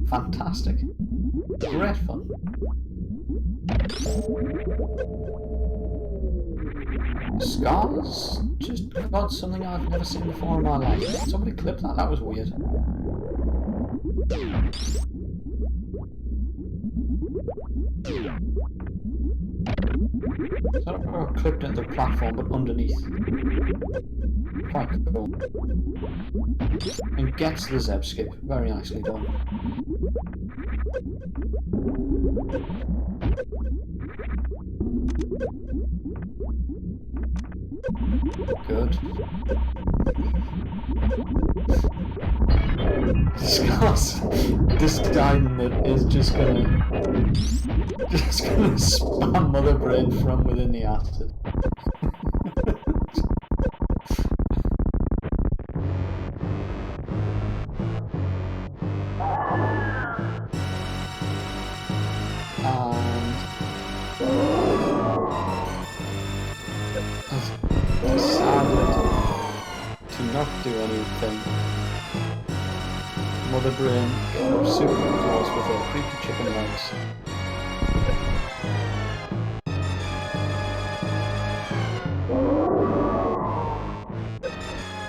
[SPEAKER 1] Fantastic. Great fun. Scar's just got something I've never seen before in my life. Somebody clipped that, that was weird. So I clipped into the platform but underneath. Quite cool. And gets the Zeb skip. Very nicely done. Good. Scar's deciding that is just gonna spam Mother Brain from within the acid. Do anything. Mother Brain getting up super close with her creepy chicken legs.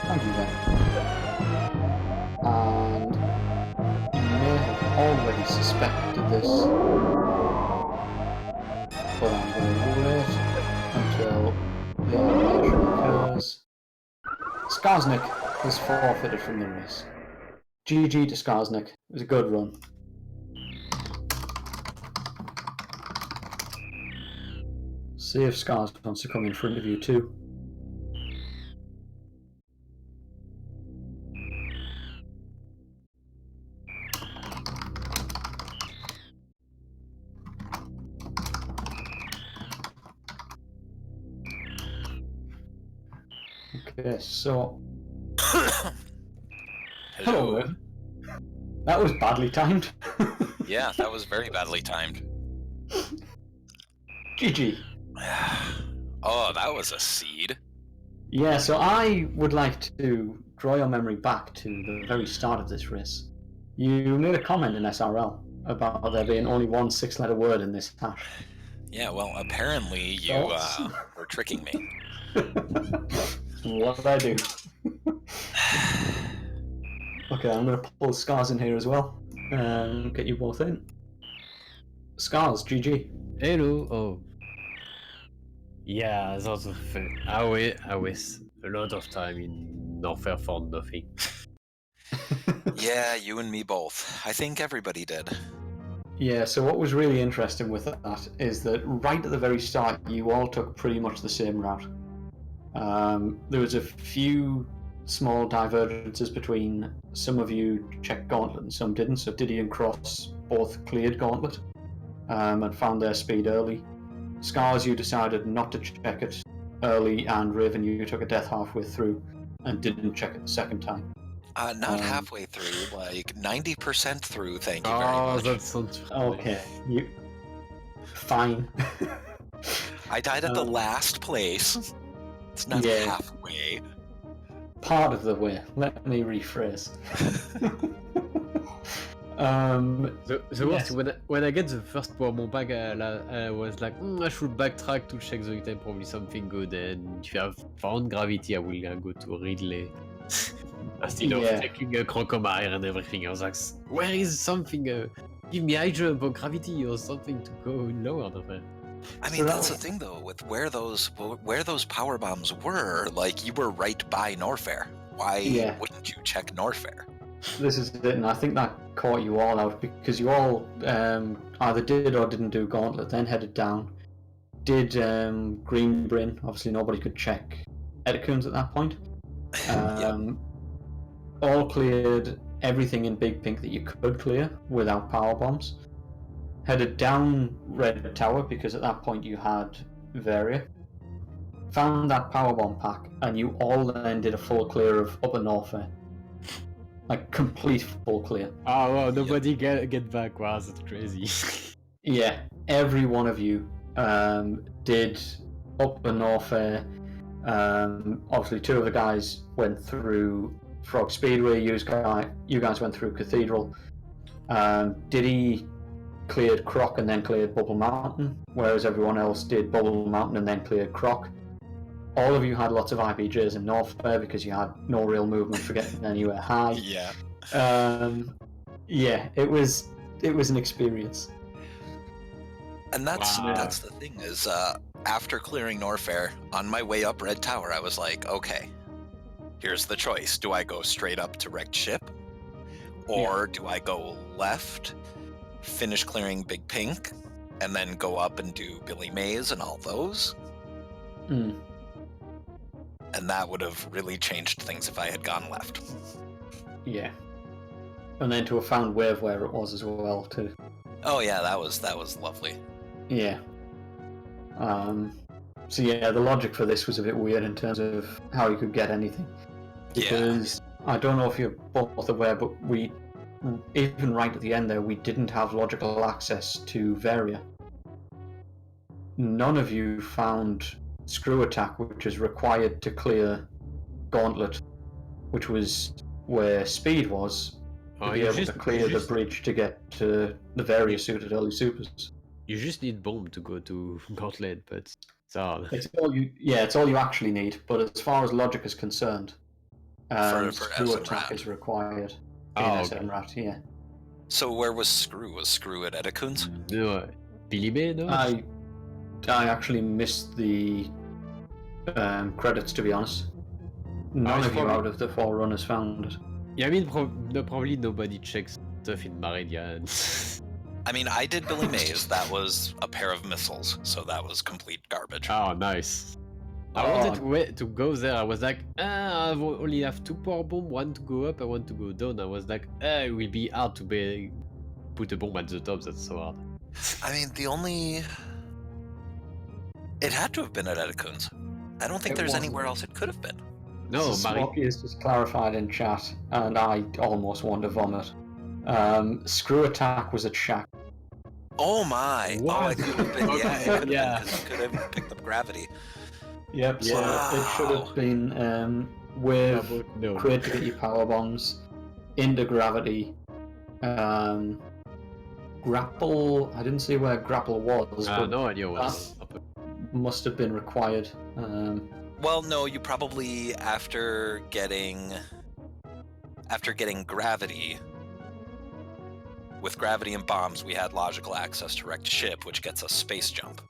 [SPEAKER 1] Thank you then. And you may have already suspected this, but I'm going to wait until the animation occurs. Skarsnik is forfeited from the race. GG to Skarsnik. It was a good run. See if Skars wants to come in for interview too. Okay, so... Hello there. That was badly timed.
[SPEAKER 3] Yeah, that was very badly timed.
[SPEAKER 1] GG.
[SPEAKER 3] Oh, that was a seed.
[SPEAKER 1] Yeah, so I would like to draw your memory back to the very start of this race. You made a comment in SRL about there being only one 6-letter word in this hash.
[SPEAKER 3] Yeah, well, apparently you were tricking me.
[SPEAKER 1] What did I do? Okay, I'm going to pull Scars in here as well. Get you both in. Scars, GG.
[SPEAKER 4] Hello. Oh. Yeah, that's a thing. I waste a lot of time in Norfair for nothing.
[SPEAKER 3] Yeah, you and me both. I think everybody did.
[SPEAKER 1] Yeah, so what was really interesting with that is that right at the very start, you all took pretty much the same route. There was a few small divergences between some of you checked Gauntlet and some didn't, so Diddy and Cross both cleared Gauntlet and found their speed early. Scars, you decided not to check it early, and Raven, you took a death halfway through and didn't check it the second time.
[SPEAKER 3] Not halfway through, like 90% through, thank you very
[SPEAKER 4] Oh,
[SPEAKER 3] much.
[SPEAKER 4] that sounds
[SPEAKER 1] Okay, you... Fine.
[SPEAKER 3] I died at the last place. It's not
[SPEAKER 1] Yeah.
[SPEAKER 3] halfway.
[SPEAKER 1] Part of the way. Let me rephrase.
[SPEAKER 4] The worst, when I get the first power bomb back, I was like, I should backtrack to check the item, probably something good, and if I have found gravity, I will go to Ridley. Instead of checking a Crocomire and everything, I was like, where is something? Give me high jump or gravity or something to go lower than that.
[SPEAKER 3] I mean, that's the thing though, with where those power bombs were, like you were right by Norfair. Why wouldn't you check Norfair?
[SPEAKER 1] This is it, and I think that caught you all out because you all either did or didn't do Gauntlet, then headed down. Did Green Brin, obviously nobody could check Edicoons at that point. All cleared everything in Big Pink that you could clear without power bombs. Headed down Red Tower because at that point you had Varia. Found that power bomb pack, and you all then did a full clear of Upper Norfair. Like complete full clear.
[SPEAKER 4] Oh wow, nobody get back. Wow, that's crazy.
[SPEAKER 1] Yeah, every one of you did Upper Norfair. Obviously, two of the guys went through Frog Speedway. You guys went through Cathedral. Diddy cleared Croc and then cleared Bubble Mountain, whereas everyone else did Bubble Mountain and then cleared Croc. All of you had lots of IPJs in Norfair because you had no real movement for getting anywhere high.
[SPEAKER 3] Yeah.
[SPEAKER 1] It was an experience.
[SPEAKER 3] And that's the thing is, after clearing Norfair, on my way up Red Tower, I was like, okay, here's the choice. Do I go straight up to Wrecked Ship? Or do I go left, finish clearing Big Pink, and then go up and do Billy Mays and all those? And that would have really changed things if I had gone left.
[SPEAKER 1] Yeah. And then to have found Wave where it was as well, too.
[SPEAKER 3] Oh yeah, that was lovely.
[SPEAKER 1] Yeah. So yeah, the logic for this was a bit weird in terms of how you could get anything. Because I don't know if you're both aware, but we, even right at the end there, we didn't have logical access to Varia. None of you found Screw Attack, which is required to clear Gauntlet, which was where Speed was, to be able to clear the bridge to get to the Varia suited early supers.
[SPEAKER 4] You just need Bomb to go to Gauntlet, but it's hard.
[SPEAKER 1] It's all you actually need, but as far as logic is concerned, Screw Attack is required in SMRAT, yeah.
[SPEAKER 3] So where was Screw? Was Screw at Edicoons?
[SPEAKER 4] No, Billy May, no?
[SPEAKER 1] I actually missed the credits, to be honest. None of you out of the Forerunners found it.
[SPEAKER 4] Yeah, I mean, probably nobody checks stuff in Maridia.
[SPEAKER 3] I mean, I did Billy Mays. That was a pair of missiles, so that was complete garbage.
[SPEAKER 4] Oh, nice. I wanted to go there. I was like, I only have 2 power bomb, 1 to go up, and 1 to go down. I was like, it will be hard to put a bomb at the top. That's so hard.
[SPEAKER 3] I mean, it had to have been at Edicoons. I don't think there's anywhere else it could have been.
[SPEAKER 4] No,
[SPEAKER 1] Smokey has just clarified in chat, and I almost want to vomit. Screw Attack was at Shack.
[SPEAKER 3] Oh my!
[SPEAKER 4] What?
[SPEAKER 3] Oh, it could have been. Yeah, it could have been, 'cause you could have picked up gravity.
[SPEAKER 1] Yep. So it should have been with Crate to get your power bombs, into gravity, grapple. I didn't see where grapple was. But
[SPEAKER 4] no idea what.
[SPEAKER 1] Must have been required.
[SPEAKER 3] Well, no, you probably, after getting after getting gravity, with gravity and bombs, we had logical access to wrecked ship, which gets us space jump.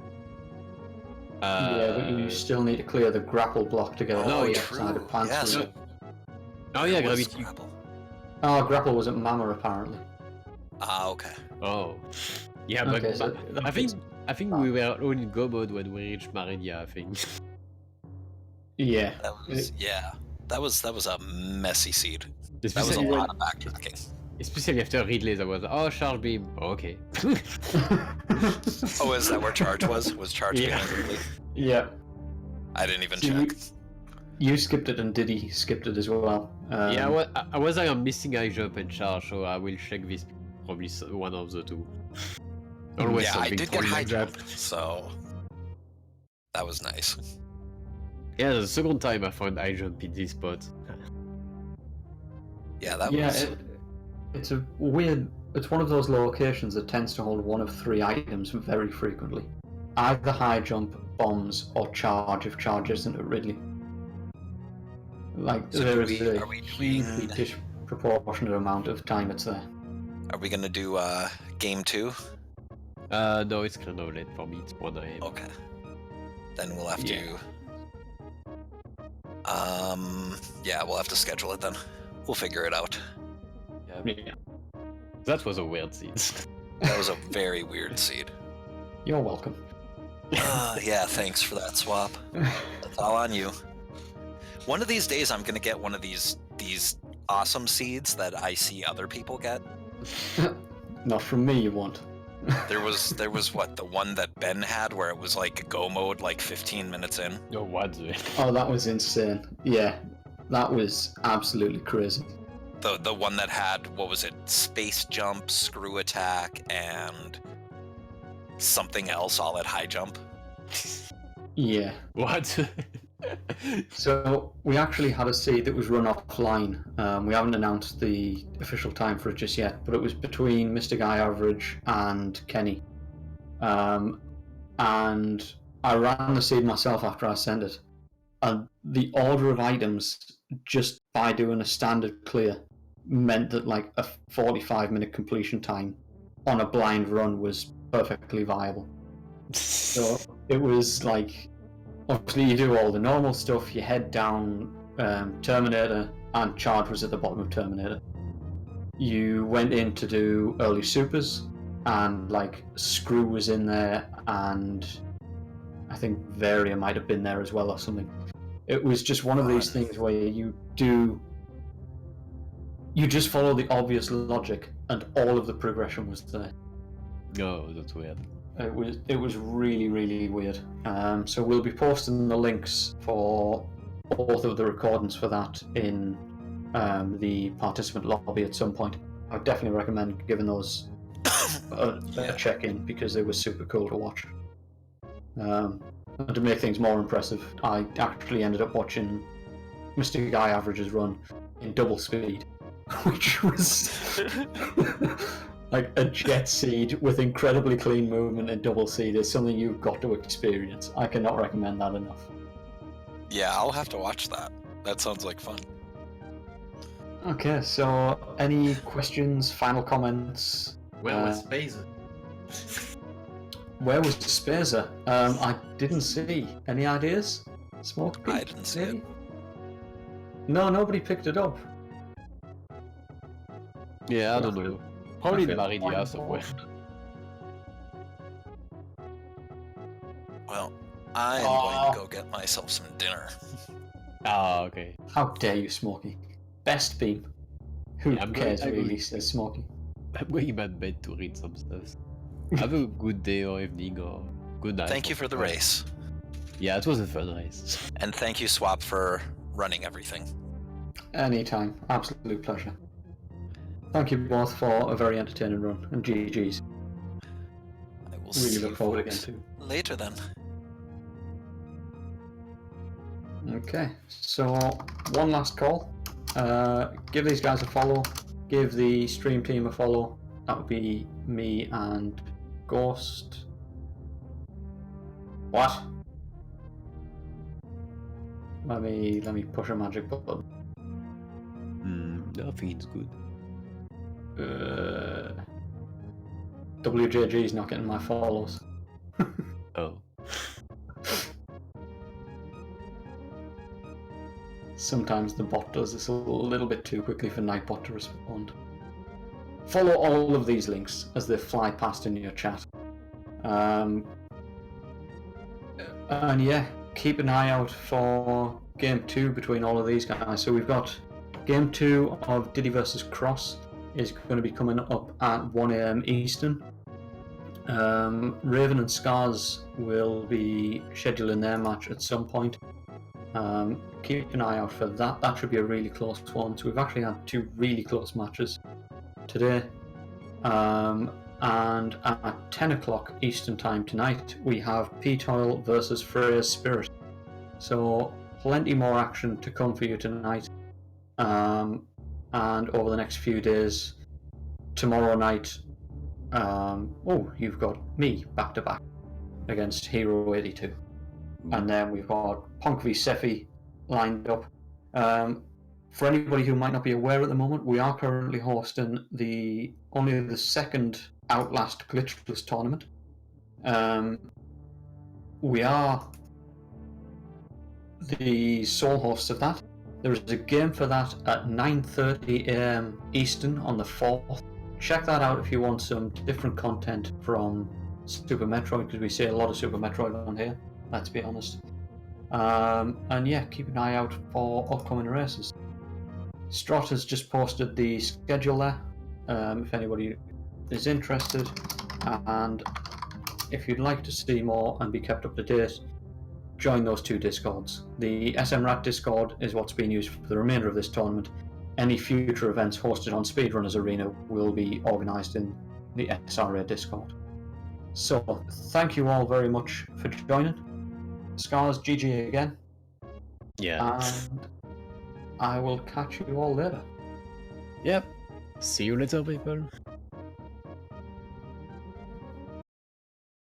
[SPEAKER 1] Yeah, but you still need to clear the grapple block to get it
[SPEAKER 3] Oh,
[SPEAKER 1] on the
[SPEAKER 3] true.
[SPEAKER 1] outside of pants.
[SPEAKER 3] Yeah, so
[SPEAKER 4] Oh yeah,
[SPEAKER 3] there was
[SPEAKER 4] gravity.
[SPEAKER 3] grapple.
[SPEAKER 1] Oh, grapple was at Mama apparently.
[SPEAKER 3] Ah, okay.
[SPEAKER 4] Oh. Yeah,
[SPEAKER 1] Okay,
[SPEAKER 4] but
[SPEAKER 1] so
[SPEAKER 4] I think we were all in go mode when we reached Maridia, I think.
[SPEAKER 1] yeah,
[SPEAKER 3] That was a messy seed. That was a
[SPEAKER 4] Especially
[SPEAKER 3] lot of backtracking.
[SPEAKER 4] especially after Ridley's, I was charge beam. Okay.
[SPEAKER 3] Oh, is that where charge was? Was charge
[SPEAKER 4] Yeah.
[SPEAKER 3] being Ridley?
[SPEAKER 1] yeah.
[SPEAKER 3] I didn't even
[SPEAKER 1] So
[SPEAKER 3] check.
[SPEAKER 1] You skipped it and Diddy skipped it as well.
[SPEAKER 4] Yeah, I was missing high jump and charge, so I will check this. Probably one of the two. Always
[SPEAKER 3] Yeah, I
[SPEAKER 4] something
[SPEAKER 3] did get
[SPEAKER 4] funny
[SPEAKER 3] high
[SPEAKER 4] like that.
[SPEAKER 3] jump, so that was nice.
[SPEAKER 4] Yeah, the second time I found high jump in this spot.
[SPEAKER 3] Yeah, that
[SPEAKER 1] yeah,
[SPEAKER 3] was.
[SPEAKER 1] it's a weird. It's one of those locations that tends to hold one of three items very frequently: either high jump, bombs, or charge if charge isn't at Ridley. Like
[SPEAKER 3] So
[SPEAKER 1] there
[SPEAKER 3] are
[SPEAKER 1] is
[SPEAKER 3] we
[SPEAKER 1] a hugely
[SPEAKER 3] doing-
[SPEAKER 1] disproportionate amount of time it's there.
[SPEAKER 3] Are we gonna do game 2?
[SPEAKER 4] No, it's kind of late for me. It's 1 AM.
[SPEAKER 3] Okay. Then we'll have
[SPEAKER 1] Yeah.
[SPEAKER 3] Yeah, we'll have to schedule it then. We'll figure it out.
[SPEAKER 1] Yeah.
[SPEAKER 4] That was a weird scene.
[SPEAKER 3] That was a very weird seed.
[SPEAKER 1] You're welcome.
[SPEAKER 3] Yeah, thanks for that swap. That's all on you. One of these days I'm gonna get one of these awesome seeds that I see other people get.
[SPEAKER 1] Not from me, you won't.
[SPEAKER 3] There was what, the one that Ben had where it was like go mode like 15 minutes in.
[SPEAKER 4] No, what?
[SPEAKER 1] Oh, that was insane. Yeah, that was absolutely crazy.
[SPEAKER 3] The one that had, what was it, space jump, screw attack, and something else all at high jump.
[SPEAKER 1] Yeah.
[SPEAKER 4] What?
[SPEAKER 1] So we actually had a seed that was run offline. We haven't announced the official time for it just yet, but it was between Mr. Guy Average and Kenny. And I ran the seed myself after I sent it. And the order of items, just by doing a standard clear, meant that like a 45-minute completion time on a blind run was perfectly viable. So it was like, obviously you do all the normal stuff, you head down Terminator, and charge was at the bottom of Terminator. You went in to do early supers, and like Screw was in there, and I think Varia might have been there as well or something. It was just one of these things where you just follow the obvious logic, and all of the progression was there.
[SPEAKER 4] No, that's weird.
[SPEAKER 1] It was really, really weird. So we'll be posting the links for both of the recordings for that in the participant lobby at some point. I would definitely recommend giving those a check-in because they were super cool to watch. And to make things more impressive, I actually ended up watching Mr. Guy Average's run in double speed, which was like a jet seed with incredibly clean movement in double seed is something you've got to experience. I cannot recommend that enough.
[SPEAKER 3] Yeah, I'll have to watch that. That sounds like fun.
[SPEAKER 1] Okay, so any questions, final comments?
[SPEAKER 5] Where was Spazer?
[SPEAKER 1] Where was Spazer? I didn't see. Any ideas? Smoke?
[SPEAKER 3] I didn't see it.
[SPEAKER 1] No, nobody picked it up.
[SPEAKER 4] Yeah, I don't know. Probably in
[SPEAKER 1] Okay.
[SPEAKER 4] Maridia somewhere.
[SPEAKER 3] Well, I'm going to go get myself some dinner.
[SPEAKER 4] Ah, okay.
[SPEAKER 1] How dare you, Smokey? Best beam. Who
[SPEAKER 4] Yeah, I'm
[SPEAKER 1] cares
[SPEAKER 4] going-
[SPEAKER 1] really, says Smokey.
[SPEAKER 4] I'm going in my bed to read some stuff. Have a good day or evening or good night.
[SPEAKER 3] Thank you for the race.
[SPEAKER 4] Yeah, it was a fun race.
[SPEAKER 3] And thank you, Swap, for running everything.
[SPEAKER 1] Anytime. Absolute pleasure. Thank you both for a very entertaining run, and GG's.
[SPEAKER 3] I will
[SPEAKER 1] Really
[SPEAKER 3] see
[SPEAKER 1] look
[SPEAKER 3] you
[SPEAKER 1] forward again
[SPEAKER 3] folks
[SPEAKER 1] too.
[SPEAKER 3] later then.
[SPEAKER 1] Okay, so one last call. Give these guys a follow. Give the stream team a follow. That would be me and Ghost. What? Let me push a magic button.
[SPEAKER 4] I think it's good.
[SPEAKER 1] WJG is not getting my follows.
[SPEAKER 4] Oh.
[SPEAKER 1] Sometimes the bot does this a little bit too quickly for Nightbot to respond. Follow all of these links as they fly past in your chat. And yeah, keep an eye out for Game 2 between all of these guys. So we've got Game 2 of Diddy vs Cross is going to be coming up at 1 AM Eastern. Raven and Scars will be scheduling their match at some point. Keep an eye out for that. That should be a really close one. So we've actually had 2 really close matches today. And at 10 o'clock Eastern time tonight, we have P-Toil versus Freya's Spirit. So plenty more action to come for you tonight. And over the next few days, tomorrow night, you've got me back to back against Hero 82. And then we've got Punk v Sephi lined up. For anybody who might not be aware at the moment, we are currently hosting only the second Outlast Glitchless tournament. We are the sole hosts of that. There is a game for that at 9:30 AM Eastern on the 4th. Check that out if you want some different content from Super Metroid, because we see a lot of Super Metroid on here, let's be honest. And yeah, keep an eye out for upcoming races. Strot has just posted the schedule there, if anybody is interested, and if you'd like to see more and be kept up to date, join those 2 Discords. The SMRAT Discord is what's being used for the remainder of this tournament. Any future events hosted on Speedrunners Arena will be organised in the SRA Discord. So, thank you all very much for joining. Scars, GG again.
[SPEAKER 4] Yeah.
[SPEAKER 1] And I will catch you all later.
[SPEAKER 4] Yep. See you later, people.